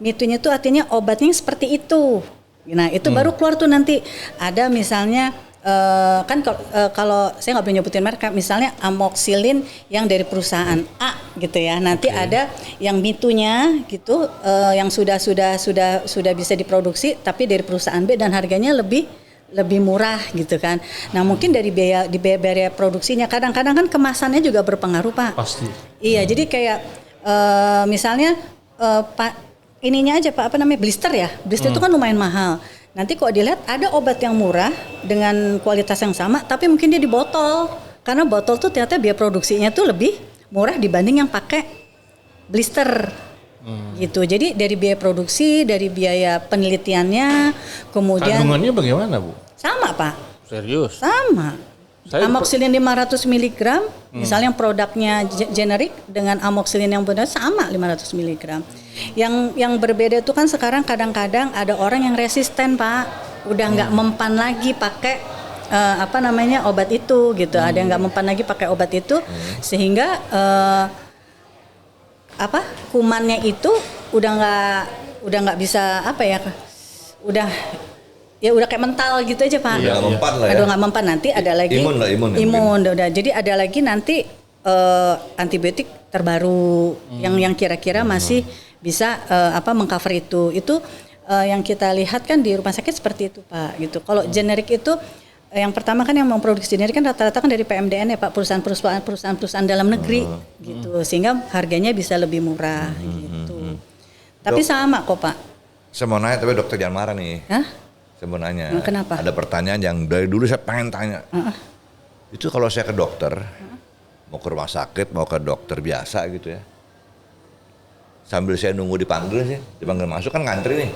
Speaker 4: Mitunya itu artinya obatnya seperti itu. Nah itu baru keluar tuh nanti ada misalnya kalau saya nggak boleh nyebutin merek, misalnya amoxicillin yang dari perusahaan A gitu ya. Nanti ada yang mitunya gitu yang sudah bisa diproduksi tapi dari perusahaan B dan harganya lebih murah gitu kan. Nah mungkin dari biaya produksinya kadang-kadang kan kemasannya juga berpengaruh Pak.
Speaker 3: Pasti.
Speaker 4: Iya jadi kayak misalnya ininya aja Pak blister ya. Blister itu kan lumayan mahal. Nanti kalau dilihat ada obat yang murah dengan kualitas yang sama tapi mungkin dia di botol. Karena botol tuh ternyata biaya produksinya tuh lebih murah dibanding yang pakai blister. Gitu. Jadi dari biaya produksi, dari biaya penelitiannya, kemudian
Speaker 3: kandungannya bagaimana Bu?
Speaker 4: Sama Pak.
Speaker 3: Serius?
Speaker 4: Sama. Amoxicillin 500 mg, misalnya yang produknya generik dengan amoxicillin yang benar sama 500 mg. Yang berbeda itu kan sekarang kadang-kadang ada orang yang resisten Pak, udah nggak mempan lagi pakai obat itu gitu. Ada yang nggak mempan lagi pakai obat itu, sehingga kumannya itu udah nggak bisa udah ya udah kayak mental gitu aja Pak.
Speaker 1: Nggak mempan lah ya.
Speaker 4: Aduh nggak mempan, nanti ada lagi imun udah. Jadi ada lagi nanti antibiotik terbaru yang kira-kira masih bisa mengcover itu yang kita lihat kan di rumah sakit seperti itu Pak gitu. Kalau generik itu yang pertama kan yang memproduksi generik kan rata-rata kan dari PMDN ya Pak, perusahaan dalam negeri gitu, sehingga harganya bisa lebih murah gitu. Tapi sama kok Pak.
Speaker 1: Saya mau nanya tapi dokter jangan marah nih.
Speaker 4: Hah?
Speaker 1: Saya mau nanya.
Speaker 4: Kenapa?
Speaker 1: Ada pertanyaan yang dari dulu saya pengen tanya. Itu kalau saya ke dokter, mau ke rumah sakit, mau ke dokter biasa gitu ya. Sambil saya nunggu dipanggil masuk kan ngantri nih.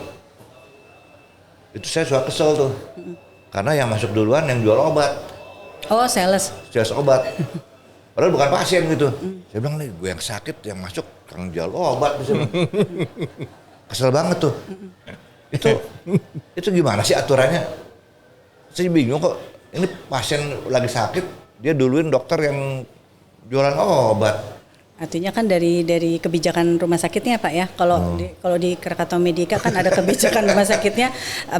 Speaker 1: Itu saya suka kesel tuh. Karena yang masuk duluan yang jual obat.
Speaker 4: Oh, sales
Speaker 1: obat. Padahal bukan pasien gitu. Saya bilang nih gue yang sakit yang masuk kang jual obat di sini. Kesel banget tuh. Itu gimana sih aturannya? Saya bingung kok. Ini pasien lagi sakit, dia duluin dokter yang jualan obat.
Speaker 4: Artinya kan dari kebijakan rumah sakitnya Pak ya. Kalau di Krakatau Medika kan ada kebijakan rumah sakitnya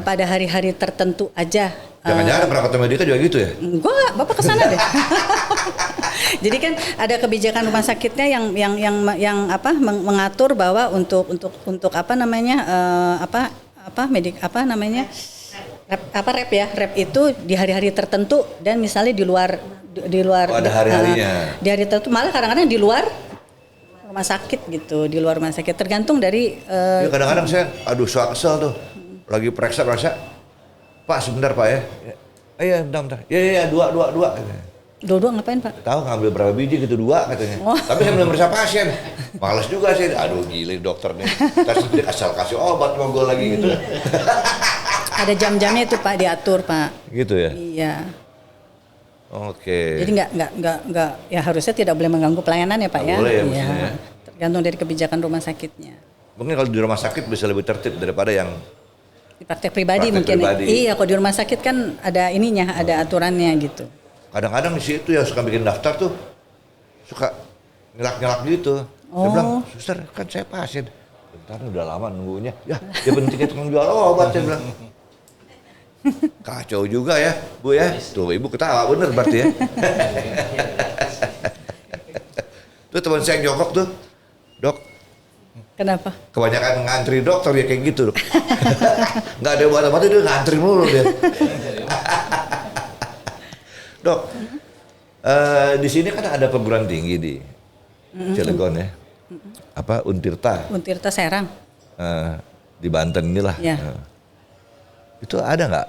Speaker 4: pada hari-hari tertentu aja.
Speaker 1: Jangan-jangan Krakatau Medika juga gitu ya?
Speaker 4: Enggak, Bapak kesana deh. Jadi kan ada kebijakan rumah sakitnya yang mengatur bahwa untuk rep itu di hari-hari tertentu dan misalnya di luar
Speaker 1: ada hari-harinya.
Speaker 4: Di hari tertentu malah kadang-kadang di luar rumah sakit gitu, di luar rumah sakit tergantung dari
Speaker 1: ya kadang-kadang saya suka kesel tuh. Lagi periksa Pak sebentar Pak ya. Iya bentar. Iya dua.
Speaker 4: Dua ngapain Pak?
Speaker 1: Tahu ngambil berapa biji gitu 2 katanya. Tapi saya belum periksa pasien. Males juga sih. Aduh gila dokter nih. Asal kasih obat mogol lagi gitu.
Speaker 4: Ada jam-jamnya itu Pak, diatur Pak.
Speaker 1: Gitu ya?
Speaker 4: Iya.
Speaker 1: Oke.
Speaker 4: Jadi nggak ya harusnya tidak boleh mengganggu pelayanan ya Pak ya.
Speaker 1: Boleh ya,
Speaker 4: ya. Tergantung dari kebijakan rumah sakitnya.
Speaker 1: Mungkin kalau di rumah sakit bisa lebih tertib daripada yang
Speaker 4: di praktek pribadi mungkin. Iya, kalau di rumah sakit kan ada ininya, ada aturannya gitu.
Speaker 1: Kadang-kadang di situ yang suka bikin daftar tuh suka nyelak-nyelak gitu. Saya bilang, suster kan saya pasien. Bentar udah lama nunggunya. Ya pentingnya tukang jual obat saya bilang. Kacau juga ya Bu ya. Tuh Ibu ketawa bener berarti ya. Tuh teman saya yang jongkok tuh. Dok.
Speaker 4: Kenapa?
Speaker 1: Kebanyakan ngantri dokter ya kayak gitu dok. Nggak ada obat-obatnya dia ngantri mulu dia. Dok, di sini kan ada perguruan tinggi di Cilegon ya. Untirta
Speaker 4: Serang.
Speaker 1: Di Banten inilah.
Speaker 4: Ya.
Speaker 1: Itu ada nggak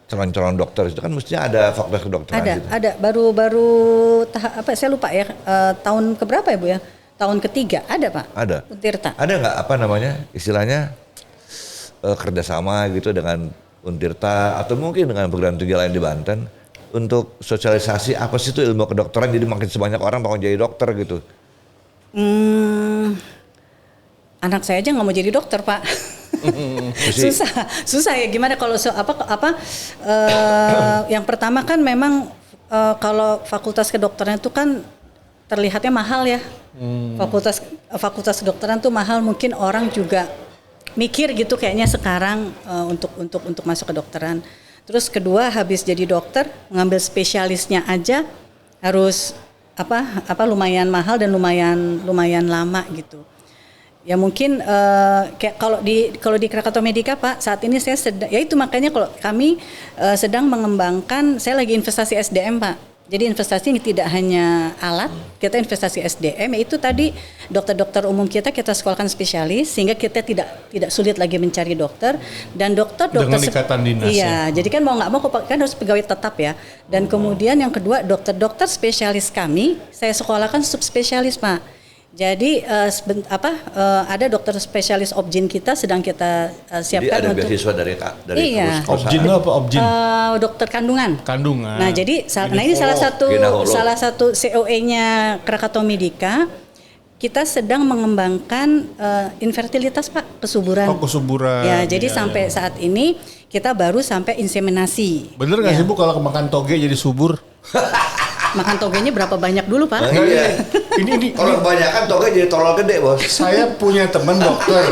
Speaker 1: calon-calon dokter itu kan mestinya ada fakultas kedokteran.
Speaker 4: Ada. Baru saya lupa ya tahun keberapa ya Bu ya? Tahun ketiga ada Pak.
Speaker 1: Ada.
Speaker 4: Untirta.
Speaker 1: Ada nggak istilahnya kerjasama gitu dengan Untirta atau mungkin dengan perguruan tinggi lain di Banten untuk sosialisasi apa sih itu ilmu kedokteran jadi makin sebanyak orang mau jadi dokter gitu.
Speaker 4: Anak saya aja nggak mau jadi dokter Pak. susah ya gimana kalau yang pertama kan memang kalau fakultas kedokteran itu kan terlihatnya mahal ya. Fakultas kedokteran tuh mahal, mungkin orang juga mikir gitu kayaknya sekarang untuk masuk kedokteran. Terus kedua, habis jadi dokter mengambil spesialisnya aja harus lumayan mahal dan lumayan lama gitu. Ya mungkin kayak kalau di Krakatau Medika Pak, saat ini saya makanya kalau kami sedang mengembangkan, saya lagi investasi SDM Pak. Jadi investasi ini tidak hanya alat, kita investasi SDM, yaitu tadi dokter-dokter umum kita sekolahkan spesialis sehingga kita tidak sulit lagi mencari dokter, dan dokter
Speaker 3: dengan ikatan dinas.
Speaker 4: Iya, jadi kan mau nggak mau kan harus pegawai tetap ya. Dan kemudian yang kedua, dokter-dokter spesialis kami saya sekolahkan subspesialis Pak. Jadi ada dokter spesialis objin kita sedang kita siapkan.
Speaker 1: Jadi ada beasiswa dari
Speaker 4: iya.
Speaker 3: Objin apa objin?
Speaker 4: Dokter kandungan.
Speaker 3: Nah,
Speaker 4: jadi ini salah satu COE-nya Krakatau Medika. Kita sedang mengembangkan infertilitas Pak, kesuburan.
Speaker 3: Kesuburan.
Speaker 4: Ya, jadi sampai saat ini kita baru sampai inseminasi.
Speaker 3: Bener nggak sih Bu kalau makan toge jadi subur?
Speaker 4: Makan togenya berapa banyak dulu Pak?
Speaker 1: Iya. Ini kalau kebanyakan toge jadi tolol gede Bos.
Speaker 3: Saya punya teman dokter.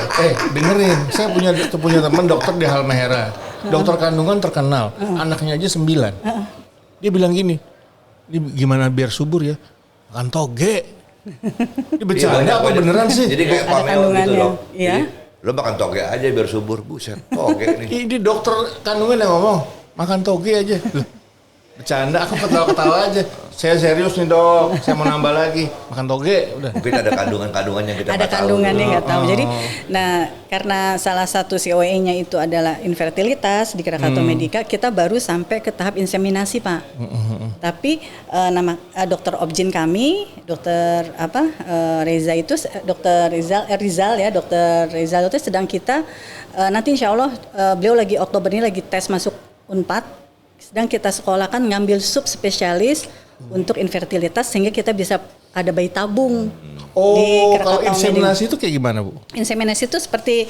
Speaker 3: Dengerin, saya punya teman dokter di Halmahera. dokter kandungan terkenal, anaknya aja 9. Dia bilang gini, ini gimana biar subur ya? Makan toge. Ini bercanda apa beneran sih?
Speaker 1: Jadi kayak
Speaker 4: Ada
Speaker 1: pameo gitu
Speaker 4: kandungannya,
Speaker 1: dok.
Speaker 4: iya.
Speaker 1: Jadi, lo makan toge aja biar subur. Buset, toge nih.
Speaker 3: Ini dokter kandungan yang ngomong, makan toge aja. Loh, bercanda, aku ketawa-ketawa aja. Saya serius nih dok, saya mau nambah lagi. Makan toge, udah.
Speaker 1: Mungkin ada kandungan-kandungan yang kita
Speaker 4: Ada
Speaker 1: nggak tahu.
Speaker 4: kandungannya nggak tahu. Jadi, nah karena salah satu COE-nya itu adalah infertilitas di Krakatau Medica, kita baru sampai ke tahap inseminasi Pak. Tapi nama dokter objin kami, dokter Reza itu, dokter Rizal itu sedang kita nanti Insya Allah beliau lagi Oktober ini lagi tes masuk Unpad, sedang kita sekolahkan ngambil subspesialis untuk infertilitas sehingga kita bisa ada bayi tabung.
Speaker 3: Oh,
Speaker 4: di
Speaker 3: kalau
Speaker 4: Krakatau
Speaker 3: inseminasi itu kayak gimana Bu?
Speaker 4: Inseminasi itu seperti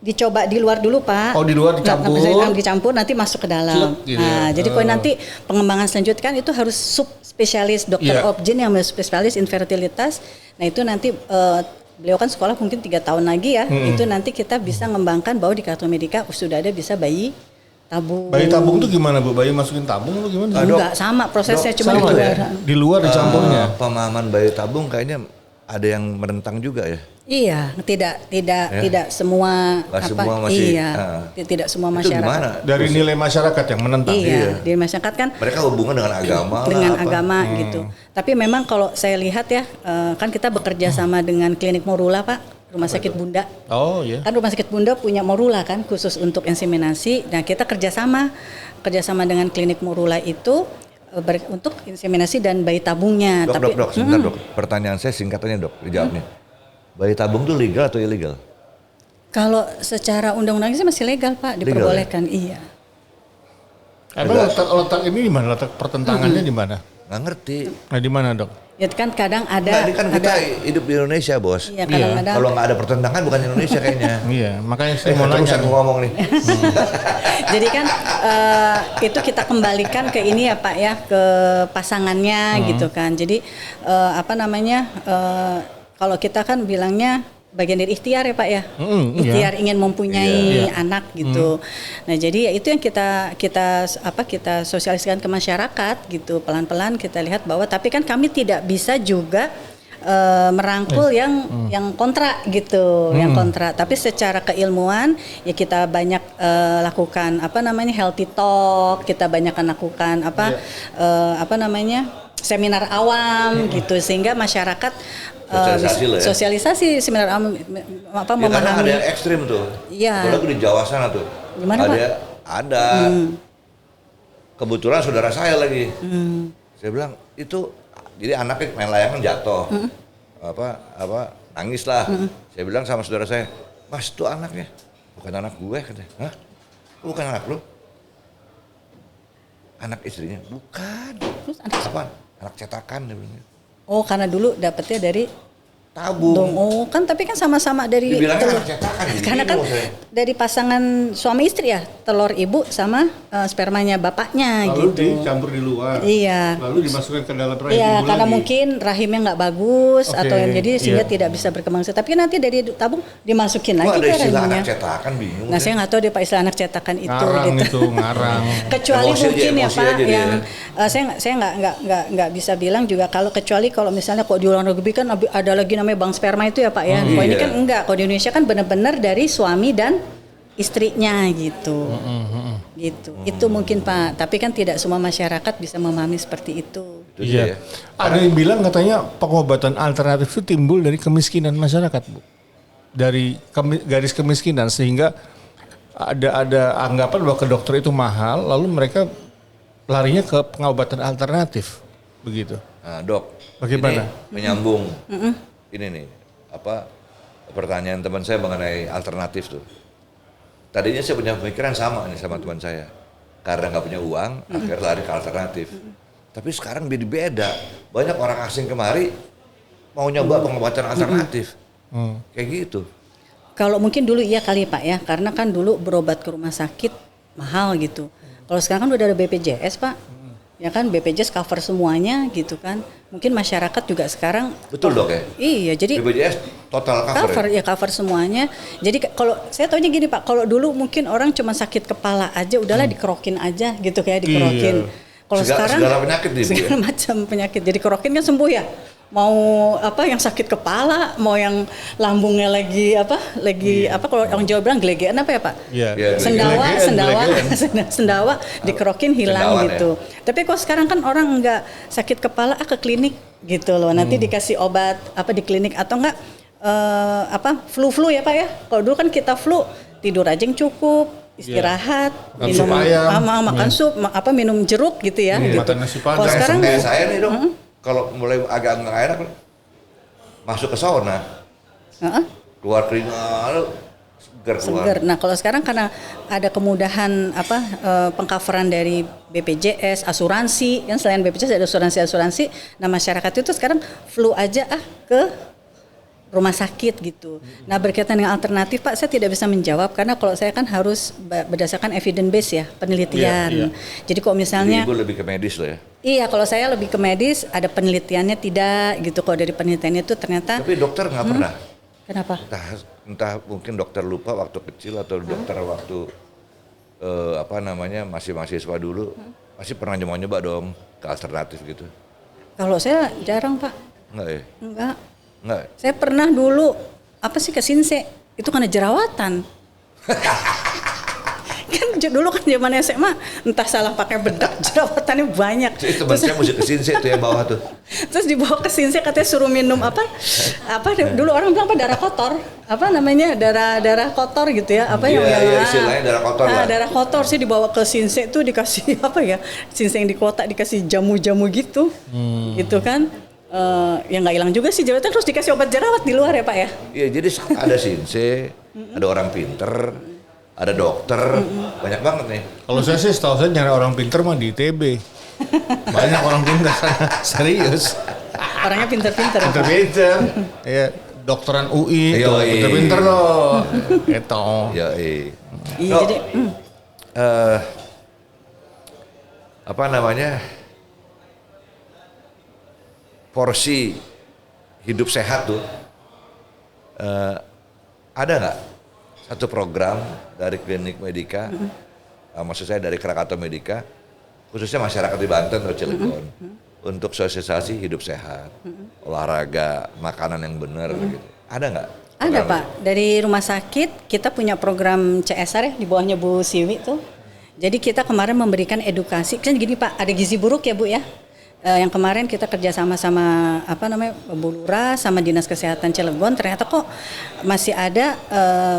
Speaker 4: dicoba di luar dulu Pak.
Speaker 3: Oh, di luar dicampur.
Speaker 4: Dicampur nanti masuk ke dalam.
Speaker 3: Celep gitu
Speaker 4: Nah,
Speaker 3: ya.
Speaker 4: jadi kalau nanti pengembangan selanjutnya kan itu harus subspesialis dokter
Speaker 3: Iya.
Speaker 4: objin yang spesialis infertilitas. Nah, itu nanti beliau kan sekolah mungkin 3 tahun lagi ya. Itu nanti kita bisa mengembangkan bahwa di Krakatau Medica sudah ada bisa bayi tabung.
Speaker 3: Bayi tabung tuh gimana Bu? Bayi masukin tabung atau gimana?
Speaker 4: Enggak sama prosesnya cuma di
Speaker 3: Sama
Speaker 4: luar.
Speaker 3: ya? Di luar dicampurnya.
Speaker 1: Pemahaman bayi tabung kayaknya ada yang menentang juga ya.
Speaker 4: Iya, tidak semua
Speaker 1: Nggak semua masih,
Speaker 4: tidak semua
Speaker 1: Itu
Speaker 4: masyarakat.
Speaker 1: gimana?
Speaker 3: Dari nilai masyarakat yang menentang.
Speaker 4: Iya, di masyarakat kan
Speaker 1: Mereka hubungan dengan agama
Speaker 4: dengan
Speaker 1: lah, apa?
Speaker 4: agama gitu. Tapi memang kalau saya lihat ya, kan kita bekerja sama dengan klinik Morula Pak, Rumah Sakit Bunda.
Speaker 3: Oh iya.
Speaker 4: Kan Rumah Sakit Bunda punya Morula kan khusus untuk inseminasi. Nah kita kerjasama dengan klinik Morula itu untuk inseminasi dan bayi tabungnya.
Speaker 1: Dok, sebentar dok. Pertanyaan saya singkatannya dok, dijawabnya. Bayi tabung itu legal atau ilegal?
Speaker 4: Kalau secara undang-undang sih masih legal Pak, diperbolehkan. Iya.
Speaker 3: Emang letak ini di mana? Letak pertentangannya di mana?
Speaker 1: Nggak ngerti.
Speaker 3: Nah di mana dok?
Speaker 4: Ya kan kadang
Speaker 1: Nggak,
Speaker 4: ada.
Speaker 1: ini kan kita hidup di Indonesia bos.
Speaker 4: Iya kadang-kadang.
Speaker 1: Kalau nggak ada pertentangan bukan Indonesia kayaknya.
Speaker 3: Iya, makanya saya mau
Speaker 1: Terus
Speaker 3: nanya.
Speaker 1: aku ngomong nih.
Speaker 4: Jadi kan itu kita kembalikan ke ini ya Pak ya, ke pasangannya gitu kan. Jadi kalau kita kan bilangnya bagian dari ikhtiar ya Pak ya, ikhtiar ingin mempunyai anak gitu. Nah jadi ya itu yang kita sosialisasikan ke masyarakat gitu, pelan-pelan kita lihat bahwa tapi kan kami tidak bisa juga merangkul yang kontra gitu, yang kontra. Tapi secara keilmuan ya kita banyak lakukan healthy talk, kita banyak lakukan seminar awam gitu sehingga masyarakat
Speaker 1: Sosialisasi lah ya.
Speaker 4: sosialisasi seminar awam
Speaker 1: Ya, kadang ada
Speaker 4: memahami.
Speaker 1: yang ekstrim tuh.
Speaker 4: Iya.
Speaker 1: Apalagi di Jawa sana tuh.
Speaker 4: Gimana, Pak?
Speaker 1: Ada. Kebetulan saudara saya lagi. Saya bilang itu jadi anaknya main layangan jatuh. Nangis lah. Saya bilang sama saudara saya, "Mas, itu anaknya bukan anak gue," katanya. "Hah? Bukan anak lu?" Anak istrinya, "Bukan."
Speaker 4: Terus anak
Speaker 1: Apa? Anak cetakan dia bilang.
Speaker 4: Oh, karena dulu dapetnya dari
Speaker 1: Tabung.
Speaker 4: Oh, kan tapi kan sama-sama dari
Speaker 1: Dibilangnya
Speaker 4: telur.
Speaker 1: anak cetakan, jadi
Speaker 4: Karena kan
Speaker 1: bingung saya.
Speaker 4: dari pasangan suami istri ya, telur ibu sama spermanya bapaknya
Speaker 3: Lalu
Speaker 4: gitu.
Speaker 3: dicampur di luar.
Speaker 4: Iya.
Speaker 3: Lalu dimasukkan ke dalam rahim
Speaker 4: Iya,
Speaker 3: ibu
Speaker 4: karena
Speaker 3: lagi.
Speaker 4: mungkin rahimnya nggak bagus
Speaker 3: Oke,
Speaker 4: atau yang jadi sehingga
Speaker 3: iya.
Speaker 4: tidak bisa berkembang. Tapi nanti dari tabung dimasukin
Speaker 1: Kok
Speaker 4: lagi
Speaker 1: ada
Speaker 4: ke
Speaker 1: istilah
Speaker 4: rahimnya.
Speaker 1: anak cetakan bingung.
Speaker 4: Nah, saya nggak tahu deh Pak istilah anak cetakan itu
Speaker 3: Ngarang
Speaker 4: gitu.
Speaker 3: itu, ngarang.
Speaker 4: Kecuali
Speaker 1: Emosi
Speaker 4: mungkin
Speaker 1: aja,
Speaker 4: ya
Speaker 1: emosi
Speaker 4: Pak
Speaker 1: aja dia.
Speaker 4: yang saya nggak bisa bilang juga kalau misalnya kok di luar negeri kan ada lagi namanya bank sperma itu ya Pak ya. Kalau ini
Speaker 1: Iya.
Speaker 4: kan enggak, kalau di Indonesia kan benar-benar dari suami dan istrinya gitu. Gitu. Itu mungkin Pak, tapi kan tidak semua masyarakat bisa memahami seperti itu.
Speaker 1: Itu dia ya.
Speaker 3: Iya. Ada yang bilang katanya pengobatan alternatif itu timbul dari kemiskinan masyarakat, Bu. Dari garis kemiskinan sehingga ada anggapan bahwa ke dokter itu mahal, lalu mereka larinya ke pengobatan alternatif. Begitu.
Speaker 1: Nah, Dok.
Speaker 3: Bagaimana?
Speaker 1: Ini menyambung. Ini nih, pertanyaan teman saya mengenai alternatif tuh. Tadinya saya punya pemikiran sama nih sama teman saya. Karena nggak punya uang, akhirnya lari ke alternatif. Tapi sekarang beda. Banyak orang asing kemari mau nyoba pengobatan alternatif. Kayak gitu.
Speaker 4: Kalau mungkin dulu iya kali Pak ya, karena kan dulu berobat ke rumah sakit mahal gitu. Kalau sekarang kan udah ada BPJS Pak, ya kan BPJS cover semuanya gitu kan. Mungkin masyarakat juga sekarang.
Speaker 1: Betul Dok ya?
Speaker 4: Iya, jadi
Speaker 1: BPJS Total cover.
Speaker 4: Ya cover semuanya. Jadi kalau saya taunya gini Pak, kalau dulu mungkin orang cuma sakit kepala aja, udahlah dikerokin aja gitu kayak dikerokin. Kalau sekarang
Speaker 1: segala penyakit nih, Bu,
Speaker 4: segala macam penyakit. Jadi kerokin kan sembuh ya. Mau apa yang sakit kepala, mau yang lambungnya lagi apa kalau orang Jawa bilang gelegean apa ya Pak?
Speaker 3: Iya.
Speaker 4: Sendawa dikerokin hilang
Speaker 1: Sendawan,
Speaker 4: gitu. Tapi kok sekarang kan orang nggak sakit kepala ke klinik gitu loh. Nanti dikasih obat apa di klinik atau enggak flu ya Pak ya. Kalau dulu kan kita flu tidur aja yang cukup, istirahat, minum makan sup, minum jeruk gitu ya. Gitu.
Speaker 3: Makan nasi padang.
Speaker 4: Kalau sekarang
Speaker 1: kayak saya nih dong, kalau mulai agak nggak enak, masuk ke sauna, keluar keringat, segar keluar.
Speaker 4: seger. Nah kalau sekarang karena ada kemudahan pengcoveran dari BPJS, asuransi, kan selain BPJS ada asuransi. Nah masyarakat itu sekarang flu aja ke rumah sakit gitu. Nah berkaitan dengan alternatif Pak, saya tidak bisa menjawab karena kalau saya kan harus berdasarkan evidence base ya, penelitian. Jadi kalau misalnya
Speaker 1: Ibu lebih ke medis loh ya.
Speaker 4: Iya, kalau saya lebih ke medis, ada penelitiannya tidak gitu. Kalau dari penelitiannya itu ternyata.
Speaker 1: Tapi dokter nggak pernah.
Speaker 4: Kenapa?
Speaker 1: Entah mungkin dokter lupa waktu kecil atau dokter waktu masih mahasiswa dulu, pasti pernah nyoba dong ke alternatif gitu.
Speaker 4: Kalau saya jarang Pak.
Speaker 1: Enggak ya?
Speaker 4: Enggak.
Speaker 1: Enggak.
Speaker 4: Saya pernah dulu ke Sinse, itu karena jerawatan. Kan dulu kan zaman SMA entah salah pakai bedak jerawatannya banyak.
Speaker 1: Teman saya mesti ke Sinse tuh yang bawah tuh.
Speaker 4: Terus dibawa ke Sinse katanya suruh minum dulu orang bilang darah kotor. Darah kotor gitu ya.
Speaker 1: Istilahnya darah kotor lah.
Speaker 4: Darah kotor sih dibawa ke Sinse tuh dikasih Sinse yang di kota dikasih jamu-jamu gitu. Gitu kan. Ya nggak hilang juga sih jerawatan, terus dikasih obat jerawat di luar ya Pak ya?
Speaker 1: Iya, jadi ada Sinse, ada orang pinter, ada dokter, banyak banget nih.
Speaker 3: Kalau saya sih setahu saya nyari orang pinter mah di ITB. Banyak orang pinter sana, serius.
Speaker 4: Orangnya pinter-pinter.
Speaker 3: Pinter-pinter. Ya, dokteran UI tuh,
Speaker 1: Yoi.
Speaker 3: pinter-pinter loh. Itu.
Speaker 1: Ya,
Speaker 4: Iya jadi.
Speaker 1: Porsi hidup sehat tuh ada nggak satu program dari Klinik Medika, maksud saya dari Krakatau Medika, khususnya masyarakat di Banten atau Cilegon, untuk sosialisasi hidup sehat, olahraga, makanan yang benar gitu. Ada nggak?
Speaker 4: Ada Pak, dari rumah sakit kita punya program CSR ya di bawahnya Bu Siwi tuh. Jadi kita kemarin memberikan edukasi, kan gini Pak, ada gizi buruk ya Bu ya. Yang kemarin kita kerja sama Bu Lurah sama Dinas Kesehatan Cilegon, ternyata kok masih ada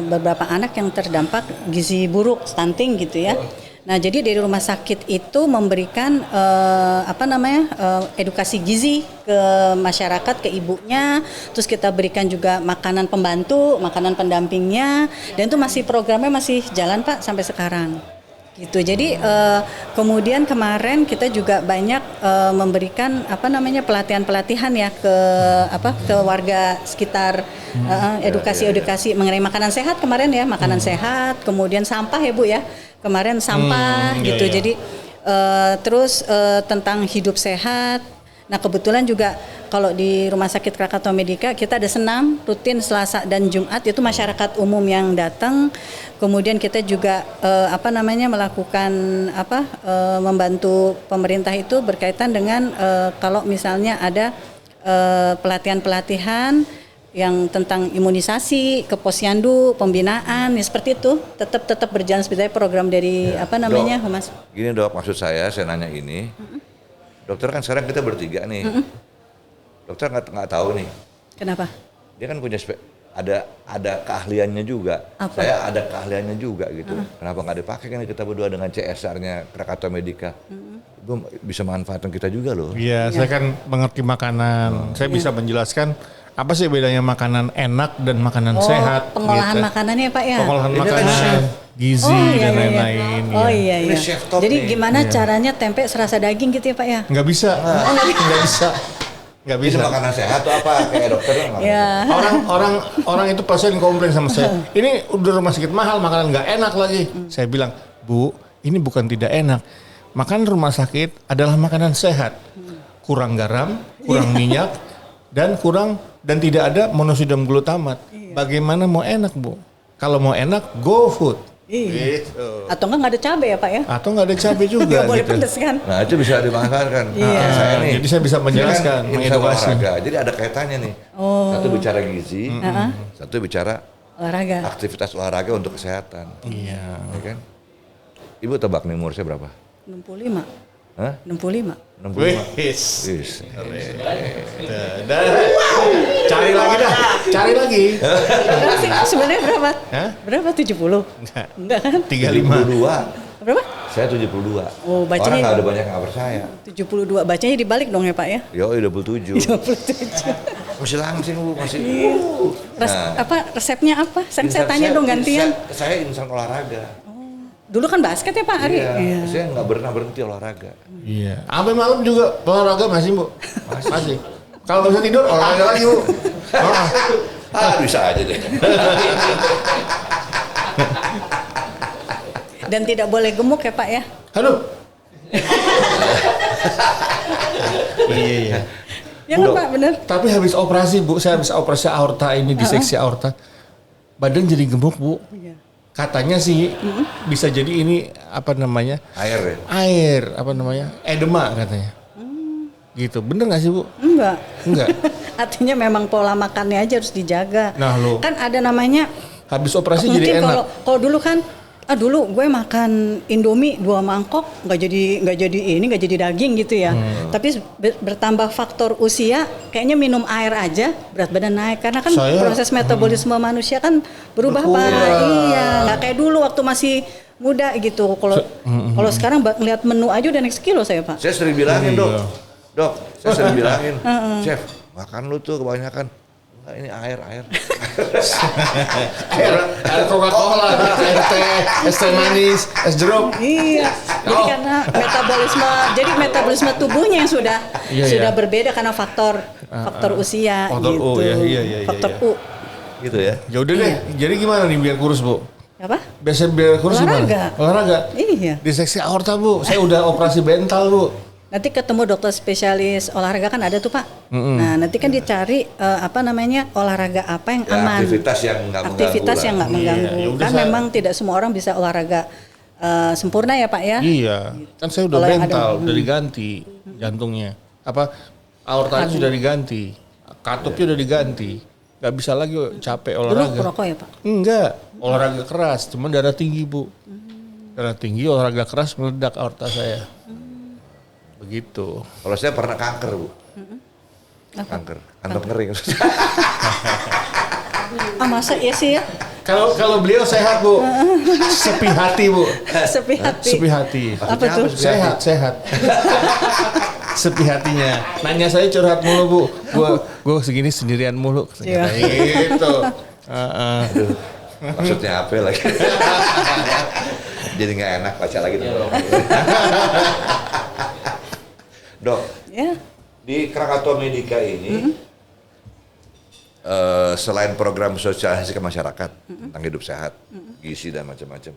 Speaker 4: beberapa anak yang terdampak gizi buruk, stunting gitu ya. Nah jadi dari rumah sakit itu memberikan edukasi gizi ke masyarakat, ke ibunya, terus kita berikan juga makanan pembantu, makanan pendampingnya, dan itu programnya masih jalan Pak sampai sekarang. Gitu. Jadi kemudian kemarin kita juga banyak memberikan pelatihan ya ke warga sekitar, edukasi mengenai makanan sehat kemarin ya, makanan sehat, kemudian sampah ya Bu ya. Kemarin sampah gitu. Jadi terus tentang hidup sehat. Nah, kebetulan juga kalau di Rumah Sakit Krakatau Medika kita ada senam rutin Selasa dan Jumat, itu masyarakat umum yang datang. Kemudian kita juga melakukan membantu pemerintah itu berkaitan dengan kalau misalnya ada pelatihan-pelatihan yang tentang imunisasi, ke posyandu, pembinaan, ya seperti itu. Tetap berjalan seperti program dari Humas.
Speaker 1: Gini Dok, maksud saya nanya ini. Dokter kan sekarang kita bertiga nih. Dokter nggak tahu nih.
Speaker 4: Kenapa?
Speaker 1: Dia kan punya ada keahliannya juga.
Speaker 4: Apa?
Speaker 1: Saya ada keahliannya juga gitu. Kenapa nggak dipakai kan kita berdua dengan CSR-nya Krakatau Medika? Itu bisa manfaatkan kita juga loh.
Speaker 3: Iya, saya kan mengerti makanan. Saya bisa menjelaskan apa sih bedanya makanan enak dan makanan sehat.
Speaker 4: Pengolahan makanannya Pak ya?
Speaker 3: Pengolahan
Speaker 1: Ini kan
Speaker 3: makanan,
Speaker 1: chef.
Speaker 3: gizi dan lain-lain.
Speaker 4: Oh iya.
Speaker 1: Ini chef top
Speaker 4: Jadi
Speaker 1: nih.
Speaker 4: gimana caranya tempe serasa daging gitu ya Pak ya?
Speaker 3: Nggak bisa. Nggak
Speaker 1: Ini
Speaker 3: bisa.
Speaker 1: makanan sehat tuh apa? Kayak dokter kan?
Speaker 4: Ya.
Speaker 3: Orang itu pasien komplain sama saya. Ini udah rumah sakit mahal, makanan nggak enak lagi. Saya bilang, Bu, ini bukan tidak enak. Makanan rumah sakit adalah makanan sehat. Kurang garam, kurang minyak, dan tidak ada monosodium glutamat. Bagaimana mau enak, Bu? Kalau mau enak, go food.
Speaker 4: Iya.
Speaker 3: Gitu.
Speaker 4: Atau nggak ada cabai ya Pak ya?
Speaker 3: Atau nggak ada cabai juga.
Speaker 4: Nggak boleh
Speaker 3: gitu.
Speaker 4: pedes kan?
Speaker 1: Nah itu bisa dimakan kan.
Speaker 4: Iya.
Speaker 1: Saya nih,
Speaker 3: Jadi saya bisa menjelaskan,
Speaker 1: ini kan insan
Speaker 3: mengedukasi.
Speaker 1: olahraga. Jadi ada kaitannya nih. Satu bicara gizi, satu bicara
Speaker 4: Olahraga.
Speaker 1: aktivitas olahraga untuk kesehatan.
Speaker 3: Iya.
Speaker 1: Ya kan? Ibu tebak nih umur saya berapa?
Speaker 4: 65.
Speaker 1: Hah?
Speaker 4: 65.
Speaker 1: 65.
Speaker 3: Wis.
Speaker 1: Wis.
Speaker 3: Cari lagi dah. Cari lagi.
Speaker 4: Berapa sih sebenarnya berapa?
Speaker 3: Hah?
Speaker 4: Berapa 70?
Speaker 3: Enggak.
Speaker 4: Enggak kan?
Speaker 3: 35.
Speaker 1: 72.
Speaker 4: Berapa?
Speaker 1: Saya 72.
Speaker 4: Oh, bacanya-
Speaker 1: Orang nggak ada banyak nggak percaya.
Speaker 4: 72. Bacanya dibalik dong ya Pak ya?
Speaker 1: Yo 27.
Speaker 4: 27.
Speaker 1: Masih langsing Bu, masih.
Speaker 4: Apa resepnya apa? Saya tanya dong gantian.
Speaker 1: Saya insan olahraga.
Speaker 4: Dulu kan basket ya Pak Ari?
Speaker 1: Iya. Saya nggak pernah berhenti olahraga.
Speaker 3: Iya. Sampai malam juga olahraga masih, Bu? Masih. Kalau bisa tidur olahraga lagi, Bu.
Speaker 1: Bisa aja deh.
Speaker 4: Dan tidak boleh gemuk ya Pak ya?
Speaker 3: Aduh. Iya.
Speaker 4: Ya kan Pak, bener?
Speaker 3: Tapi habis operasi, Bu, saya habis operasi aorta ini, diseksi aorta. Badan jadi gemuk, Bu.
Speaker 4: Iya.
Speaker 3: Katanya sih bisa jadi ini apa namanya?
Speaker 1: Air ya.
Speaker 3: Air, apa namanya? Edema katanya. Gitu. Bener gak sih, Bu?
Speaker 4: Enggak.
Speaker 3: Enggak.
Speaker 4: Artinya memang pola makannya aja harus dijaga.
Speaker 3: Nah, lo.
Speaker 4: Kan ada namanya
Speaker 3: Habis operasi
Speaker 4: mungkin
Speaker 3: jadi enak.
Speaker 4: kalau dulu kan dulu gue makan Indomie 2 mangkok nggak jadi daging gitu ya. Tapi bertambah faktor usia kayaknya minum air aja berat badan naik karena kan proses metabolisme manusia kan berubah Pak. Iya, nggak kayak dulu waktu masih muda gitu. Kalau sekarang ngeliat menu aja udah naik sekilo saya Pak.
Speaker 1: Saya sering bilangin dok, saya sering bilangin, chef makan lu tuh kebanyakan. Enggak, ini air.
Speaker 3: Air Coca-Cola, air teh, es teh manis, es jeruk.
Speaker 4: Iya, jadi karena metabolisme tubuhnya yang sudah berbeda karena faktor usia
Speaker 3: Faktor
Speaker 4: gitu.
Speaker 3: U, iya.
Speaker 4: Faktor U.
Speaker 1: Gitu ya.
Speaker 3: Ya udah deh. Jadi gimana nih biar kurus, Bu?
Speaker 4: Apa?
Speaker 3: Biasa biar kurus
Speaker 4: Olahraga.
Speaker 3: gimana? Olahraga.
Speaker 4: Iya.
Speaker 3: Diseksi aorta, Bu. Saya udah operasi bental, Bu.
Speaker 4: Nanti ketemu dokter spesialis olahraga kan ada tuh Pak. Nah nanti kan dicari olahraga apa yang
Speaker 1: Ya,
Speaker 4: aman.
Speaker 1: aktivitas yang nggak mengganggu.
Speaker 3: Iya, ya udah
Speaker 4: Kan memang tidak semua orang bisa olahraga sempurna ya Pak ya.
Speaker 3: Iya. Kan saya udah
Speaker 4: Kalau yang
Speaker 3: bental,
Speaker 4: ada-
Speaker 3: udah diganti jantungnya. Aortanya sudah diganti. Katupnya udah diganti. Gak bisa lagi capek
Speaker 4: Dulu
Speaker 3: olahraga.
Speaker 4: perokok ya Pak.
Speaker 3: Enggak, olahraga keras, cuman darah tinggi, Bu. Darah tinggi, olahraga keras meledak aorta saya. Begitu.
Speaker 1: Kalau saya pernah kanker Bu. Kanker, kantong kering.
Speaker 4: Masa iya sih ya?
Speaker 3: Kalau beliau sehat, Bu. Sepi hati, Bu.
Speaker 4: Sepi hati.
Speaker 3: Sepi hati.
Speaker 4: Apa tuh?
Speaker 3: Sehat. Sepi hatinya. Nanya saya curhat mulu, Bu. Gua segini sendirian mulu.
Speaker 4: Iya.
Speaker 3: Gitu.
Speaker 1: Aduh, maksudnya apa lagi? Jadi nggak enak baca lagi tuh. Dok,
Speaker 4: Ya.
Speaker 1: di Krakatau Medica ini selain program sosialisasi ke masyarakat tentang hidup sehat, gizi dan macam-macam,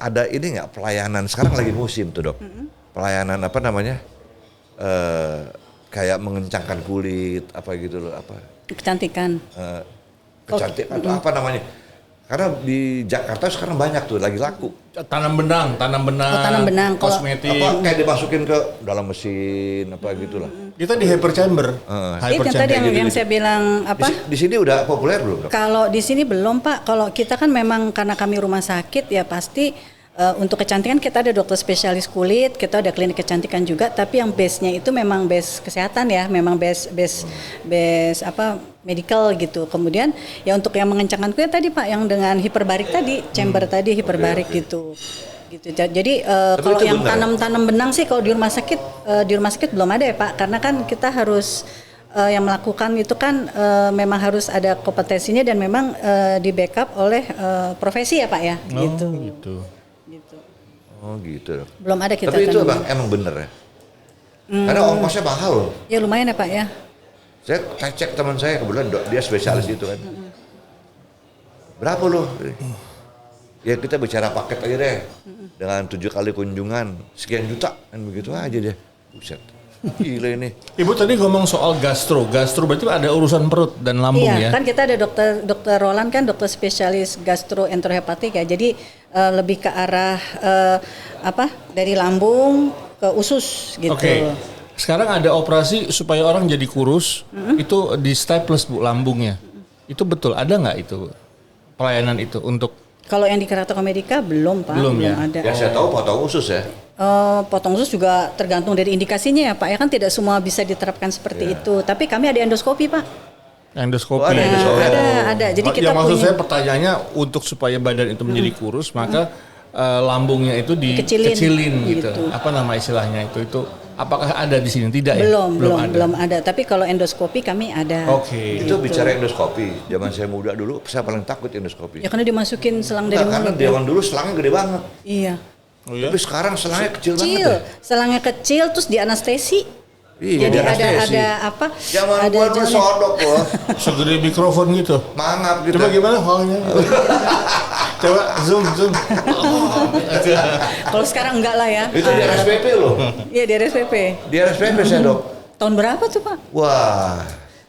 Speaker 1: ada ini nggak pelayanan sekarang lagi musim tuh dok, pelayanan apa namanya, kayak mengencangkan kulit apa gitu loh, apa
Speaker 4: Kecantikan.
Speaker 1: kecantikan atau apa namanya? Karena di Jakarta sekarang banyak tuh lagi laku.
Speaker 3: Tanam benang,
Speaker 4: tanam benang. Kalau-
Speaker 3: kosmetik.
Speaker 1: Apa kayak dimasukin ke dalam mesin apa gitulah.
Speaker 3: Kita di hyper chamber.
Speaker 4: Itu tadi yang saya bilang apa?
Speaker 1: Di sini udah populer belum dok?
Speaker 4: Kalau di sini belum Pak, kalau kita kan memang karena kami rumah sakit ya pasti untuk kecantikan kita ada dokter spesialis kulit, kita ada klinik kecantikan juga, tapi yang base-nya itu memang base kesehatan ya, memang base apa medical gitu. Kemudian ya untuk yang mengencangkan kulit tadi Pak, yang dengan hiperbarik tadi, chamber tadi hiperbarik gitu. Jadi kalau
Speaker 1: itu
Speaker 4: yang
Speaker 1: benar.
Speaker 4: tanam benang sih kalau di rumah sakit belum ada ya Pak, karena kan kita harus yang melakukan itu kan memang harus ada kompetensinya dan memang di backup oleh profesi ya Pak ya, gitu.
Speaker 3: Gitu.
Speaker 1: Oh gitu dok.
Speaker 4: Belum ada kita.
Speaker 1: Tapi itu
Speaker 4: tanam.
Speaker 1: emang bener ya? Karena ongkosnya mahal loh.
Speaker 4: Ya lumayan ya Pak ya.
Speaker 1: Saya cek teman saya kebetulan dia spesialis itu kan. Berapa loh? Ya kita bicara paket aja deh. Dengan 7 kali kunjungan sekian juta kan begitu aja deh. Buset. Gila ini.
Speaker 3: Ibu tadi ngomong soal gastro berarti ada urusan perut dan lambung
Speaker 4: Iya,
Speaker 3: ya?
Speaker 4: kan kita ada dokter Roland kan dokter spesialis gastroenterohepatik ya. Jadi lebih ke arah dari lambung ke usus gitu.
Speaker 3: Oke. Sekarang ada operasi supaya orang jadi kurus, itu di staples Bu lambungnya. Itu betul, ada nggak itu pelayanan itu untuk?
Speaker 4: Kalau yang di Keratokomedika belum Pak,
Speaker 3: Belum ya?
Speaker 4: ada.
Speaker 1: Ya saya tahu potong usus ya.
Speaker 4: Potong usus juga tergantung dari indikasinya ya Pak. Ya kan tidak semua bisa diterapkan seperti itu. Tapi kami ada endoskopi Pak.
Speaker 3: Endoskopi.
Speaker 1: Oh, ada endoskopi.
Speaker 4: Ada. Jadi kita
Speaker 3: maksud
Speaker 4: punya
Speaker 3: saya pertanyaannya untuk supaya badan itu menjadi kurus, maka lambungnya itu dikecilin gitu.
Speaker 4: gitu.
Speaker 3: Apa nama istilahnya itu? Apakah ada di sini? Tidak ya?
Speaker 4: belum ada. Tapi kalau endoskopi kami ada.
Speaker 3: Oke.
Speaker 1: Itu bicara endoskopi. Zaman saya muda dulu, saya paling takut endoskopi.
Speaker 4: Ya karena dimasukin selang dari
Speaker 1: Karena
Speaker 4: mulut.
Speaker 1: zaman dulu selangnya gede banget.
Speaker 4: Iya.
Speaker 3: Oh, ya?
Speaker 1: Tapi sekarang selangnya kecil banget.
Speaker 4: Kecil,
Speaker 1: Ya.
Speaker 4: selangnya kecil terus di anestesi.
Speaker 1: Iya,
Speaker 4: Jadi
Speaker 1: anestesi.
Speaker 4: ada apa?
Speaker 1: Zaman
Speaker 4: ada
Speaker 1: gua dulu
Speaker 4: jalan-
Speaker 1: sodok gua.
Speaker 3: Segede mikrofon gitu.
Speaker 1: Mangap gitu.
Speaker 3: Coba gimana halnya? Coba zoom.
Speaker 4: Kalau sekarang enggak lah ya.
Speaker 1: Itu di RSPP loh.
Speaker 4: Iya di RSPP.
Speaker 1: Di RSPP saya dok.
Speaker 4: Tahun berapa tuh Pak?
Speaker 1: Wah.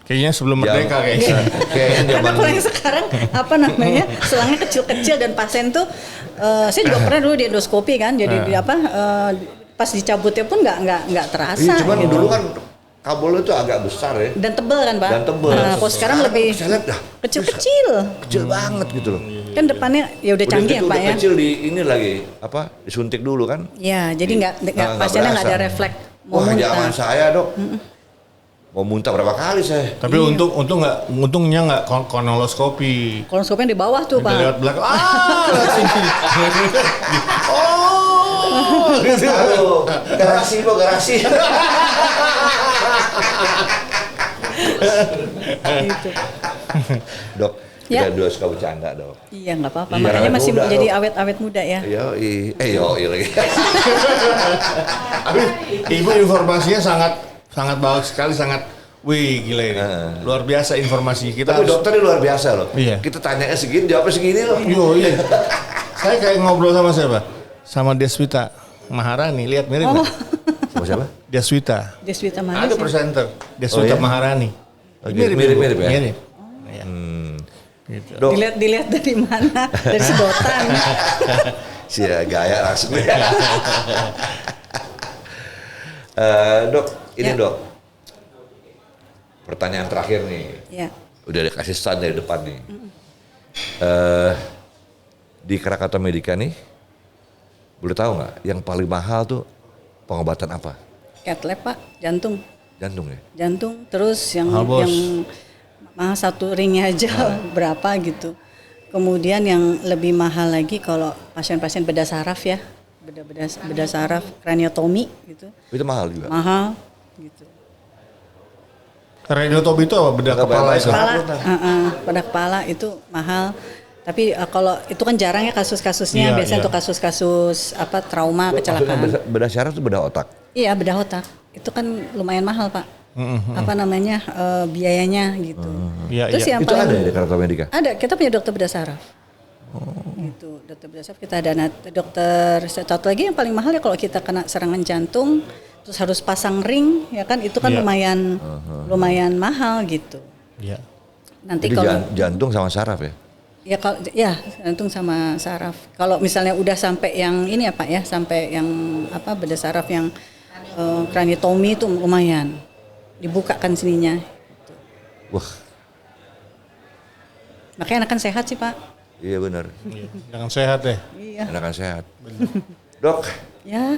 Speaker 3: Kayaknya sebelum merdeka
Speaker 1: Iya.
Speaker 3: kayaknya.
Speaker 1: Kayaknya
Speaker 4: Karena
Speaker 1: zaman
Speaker 4: kalau yang sekarang apa namanya selangnya kecil-kecil dan pasien tuh saya juga pernah dulu di endoskopi kan jadi di pas dicabutnya pun nggak terasa.
Speaker 1: Iya, cuman
Speaker 4: gitu.
Speaker 1: dulu kan kabel itu agak besar ya.
Speaker 4: Dan tebel kan Pak?
Speaker 1: Dan tebel.
Speaker 4: Nah, kalau sekarang lebih
Speaker 1: saya lihat dah
Speaker 4: kecil-kecil.
Speaker 1: kecil banget gitu loh.
Speaker 4: Kan depannya ya udah canggih ya
Speaker 1: gitu
Speaker 4: Pak
Speaker 1: udah
Speaker 4: ya.
Speaker 1: kecil di ini lagi disuntik dulu kan.
Speaker 4: Ya jadi nggak
Speaker 1: Nggak
Speaker 4: pasiennya nggak ada
Speaker 1: berasa.
Speaker 4: refleks mau
Speaker 1: Wah zaman
Speaker 4: muntah.
Speaker 1: saya dok. Mau muntah berapa kali saya.
Speaker 3: Tapi untungnya nggak kolonoskopi.
Speaker 4: Kolonoskopi di bawah tuh Pak.
Speaker 3: Lewat belakang. Lewat sini. Oh.
Speaker 1: Aduh, garasi kok garasi.
Speaker 4: Gitu.
Speaker 1: Dok,
Speaker 4: Ya.
Speaker 1: kita dua suka bercanda dok.
Speaker 4: Iya nggak apa-apa.
Speaker 1: Iya,
Speaker 4: Makanya
Speaker 1: awet
Speaker 4: masih
Speaker 1: muda,
Speaker 4: jadi
Speaker 1: dok.
Speaker 4: awet muda ya.
Speaker 1: Yoi lagi.
Speaker 3: Tapi ibu informasinya sangat bagus sekali, wih gila ini. Luar biasa informasi kita.
Speaker 1: Tapi dokternya luar biasa loh.
Speaker 3: Iya.
Speaker 1: Kita tanyanya segini, jawabnya segini loh.
Speaker 3: Iya. Saya kayak ngobrol sama siapa? Sama Deswita Maharani. Lihat mirip nggak?
Speaker 1: Sama siapa?
Speaker 3: Deswita.
Speaker 4: Deswita mana
Speaker 3: Ada
Speaker 4: sih?
Speaker 3: presenter. Deswita
Speaker 1: Oh, iya?
Speaker 3: Maharani.
Speaker 1: Oh, mirip ya?
Speaker 3: Mirip. Iya. Gitu.
Speaker 1: Dok,
Speaker 4: Dilihat dari mana? Dari sedotan.
Speaker 1: si gaya langsung. Dok, ini
Speaker 4: Ya.
Speaker 1: dok. Pertanyaan terakhir nih.
Speaker 4: Ya.
Speaker 1: Udah dikasih stand dari depan nih. Di Keratokomedika nih, boleh tahu nggak yang paling mahal tuh pengobatan apa?
Speaker 4: Cath lab Pak, jantung.
Speaker 1: Jantung ya?
Speaker 4: Jantung terus yang
Speaker 3: Mahal, Bos.
Speaker 4: mahal satu ringnya aja berapa gitu. Kemudian yang lebih mahal lagi kalau pasien-pasien bedah saraf ya. Bedah saraf, kraniotomi gitu.
Speaker 1: Itu mahal juga.
Speaker 4: Mahal gitu.
Speaker 3: Radiotopi itu apa? Bedah
Speaker 1: Nggak
Speaker 3: kepala
Speaker 1: bayar
Speaker 3: itu.
Speaker 1: mahal.
Speaker 4: Pada kepala itu mahal. Tapi kalau itu kan jarang ya kasus-kasusnya.
Speaker 3: Iya,
Speaker 4: Biasanya
Speaker 3: iya.
Speaker 4: untuk kasus-kasus trauma,
Speaker 1: Maksudnya
Speaker 4: kecelakaan.
Speaker 1: bedah syaraf itu bedah otak.
Speaker 4: Iya bedah otak. Itu kan lumayan mahal Pak. Apa namanya biayanya gitu.
Speaker 3: Iya,
Speaker 4: Terus
Speaker 3: iya.
Speaker 4: yang
Speaker 1: Itu
Speaker 4: paling
Speaker 1: ada ya di Keratokomedika?
Speaker 4: ada. Kita punya dokter bedah saraf. Gitu. Dokter bedah saraf kita ada. Nah, dokter satu lagi yang paling mahal ya kalau kita kena serangan jantung terus harus pasang ring ya kan itu kan
Speaker 3: Iya.
Speaker 4: lumayan mahal gitu.
Speaker 3: Iya.
Speaker 4: Nanti
Speaker 1: Jadi
Speaker 4: kalau
Speaker 1: jantung sama saraf ya?
Speaker 4: ya kalau ya jantung sama saraf. Kalau misalnya udah sampai yang ini ya Pak ya, sampai yang bedah saraf yang kraniotomi itu lumayan. Dibukakan sininya.
Speaker 1: Wah,
Speaker 4: Makanya akan sehat sih Pak.
Speaker 1: iya benar.
Speaker 3: Jangan sehat deh.
Speaker 4: Iya.
Speaker 1: Enakan sehat. Dok,
Speaker 4: Ya.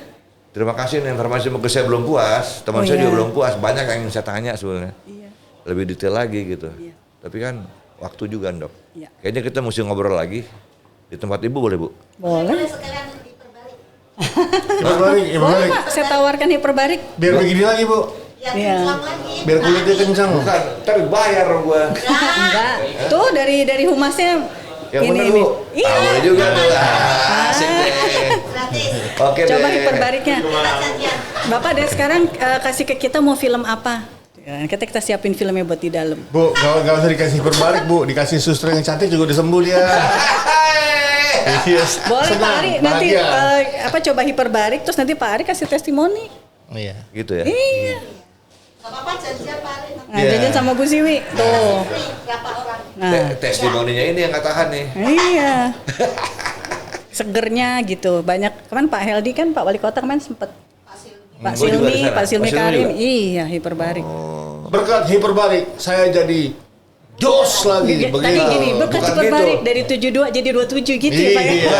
Speaker 1: terima kasih nih informasi mungkin saya belum puas. Teman
Speaker 4: Oh,
Speaker 1: saya
Speaker 4: iya.
Speaker 1: juga belum puas. Banyak yang ingin saya tanya sebenarnya.
Speaker 4: Iya.
Speaker 1: Lebih detail lagi gitu.
Speaker 4: Iya.
Speaker 1: Tapi kan waktu juga dok.
Speaker 4: Iya.
Speaker 1: Kayaknya kita mesti ngobrol lagi. Di tempat ibu boleh bu?
Speaker 4: Boleh.
Speaker 3: Hiperbalik.
Speaker 4: Boleh Pak, saya tawarkan hiperbarik.
Speaker 3: Biar begini lagi Bu.
Speaker 4: Iya.
Speaker 3: Biar kulitnya kencang.
Speaker 1: Bukan, ntar bayar gua.
Speaker 4: Enggak. Tuh dari humasnya
Speaker 1: Yang bener bu?
Speaker 4: Iya.
Speaker 1: Ah, boleh juga tuh. Asik deh. Oke deh.
Speaker 4: Coba hiperbariknya. Bapak deh sekarang kasih ke kita mau film apa? Ya, kita siapin filmnya buat di dalam.
Speaker 3: Bu, nggak usah dikasih hiperbalik Bu, dikasih suster yang cantik juga udah sembuh dia. Yes.
Speaker 4: Boleh Pak
Speaker 3: Senang,
Speaker 4: Ari nanti
Speaker 3: bahagia.
Speaker 4: coba hiperbarik terus nanti Pak Ari kasih testimoni.
Speaker 3: Iya.
Speaker 1: Gitu ya.
Speaker 4: Iya.
Speaker 5: Apa janjian Pak Ari?
Speaker 4: Nah, jajan sama Bu Siwi. Tuh.
Speaker 5: Berapa orang?
Speaker 4: Nah,
Speaker 1: Testimoninya ini yang nggak tahan nih.
Speaker 4: iya. Segernya gitu. Banyak kemarin Pak Heldi kan Pak Wali Kota kemarin sempet Pak
Speaker 1: Gua juga di
Speaker 4: Silmi,
Speaker 1: sana.
Speaker 4: Pak Silmi
Speaker 1: Pak Silmi
Speaker 4: Karim.
Speaker 1: juga?
Speaker 4: Iya, hiperbarik.
Speaker 3: Berkat hiperbarik saya jadi jos lagi
Speaker 4: Tadi
Speaker 3: begitu.
Speaker 4: gini, berkat
Speaker 1: Bukan
Speaker 4: hiperbarik
Speaker 1: gitu.
Speaker 4: dari 72 jadi 27 gitu ya Pak ya.
Speaker 3: Iya.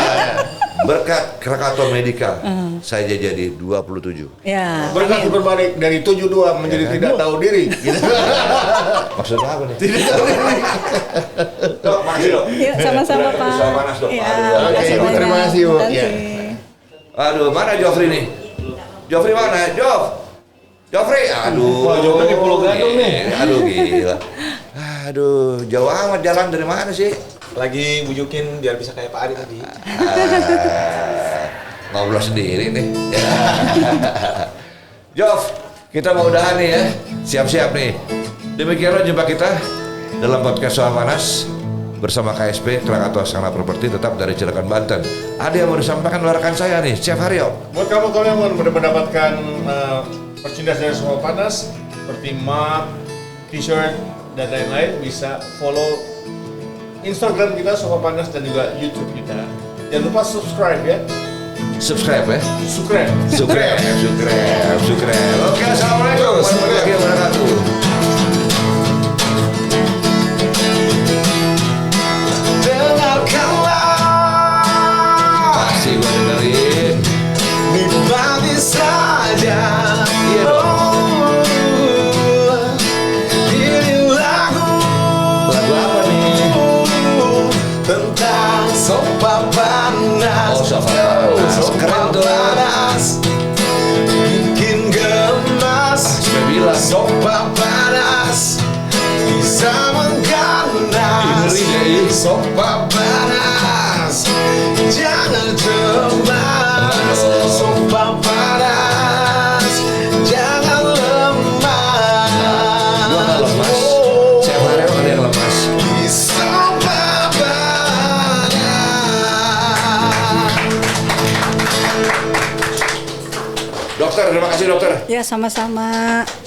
Speaker 1: Berkat Krakatau Medika, saya jadi 27.
Speaker 4: Ya.
Speaker 3: Berkat hiperbarik dari 72 menjadi tidak tahu diri. Gitu.
Speaker 1: Maksudnya apa nih? Tidak tahu. Dok, makasih dok.
Speaker 4: Iya, sama-sama Pak.
Speaker 1: Usaha panas, Dok.
Speaker 4: Iya,
Speaker 1: Aduh,
Speaker 3: oke,
Speaker 4: makasih
Speaker 3: Ibu,
Speaker 4: banyak.
Speaker 3: terima kasih, Bu.
Speaker 4: Terima
Speaker 3: Iya.
Speaker 4: kasih.
Speaker 1: Aduh, mana Joffrey nih? Joffrey mana? Joffrey, aduh.
Speaker 3: Wah, Joffrey di Pulau Gadung nih.
Speaker 1: Aduh, gila. Aduh, jauh amat jalan dari mana sih?
Speaker 2: Lagi bujukin biar bisa kayak Pak Ari tadi.
Speaker 1: Ngobrol sendiri nih. Joff, kita mau udahan nih ya. Siap-siap nih. Demikianlah jumpa kita dalam podcast Soal Panas bersama KSP Krakatau Sarana Properti tetap dari Cilegon, Banten. Ada yang mau disampaikan oleh rekan saya nih, Chef Haryo.
Speaker 3: Buat kamu yang mau mendapatkan merchandise dari Soal Panas seperti mug, t-shirt dan lain-lain bisa follow Instagram kita Soal Panas dan juga YouTube kita. Jangan lupa subscribe ya.
Speaker 1: Subscribe ya.
Speaker 3: Subscribe.
Speaker 1: Subscribe. Oke, assalamualaikum warahmatullahi wabarakatuh.
Speaker 2: Dengarkanlah
Speaker 1: Masih gue dengerin.
Speaker 2: nikmati saja.
Speaker 1: Iya dong.
Speaker 2: Ini lagu
Speaker 1: Lagu apa nih?
Speaker 2: tentang sopa panas.
Speaker 1: Oh, sopa panas.
Speaker 2: Sopa
Speaker 1: Keren tuh.
Speaker 2: panas bikin gemas.
Speaker 1: Sudah bilang.
Speaker 2: Sopa panas bisa mengganas.
Speaker 1: Ngeri nggak, Ih?
Speaker 2: Sopa panas jangan cemas.
Speaker 1: Enggak dong.
Speaker 2: Sopa panas jangan lemah.
Speaker 1: Gua nggak lemas. Chef Haryo ada yang lemas.
Speaker 2: Sopa panas.
Speaker 1: Dokter, terima kasih dokter.
Speaker 4: Ya, sama-sama.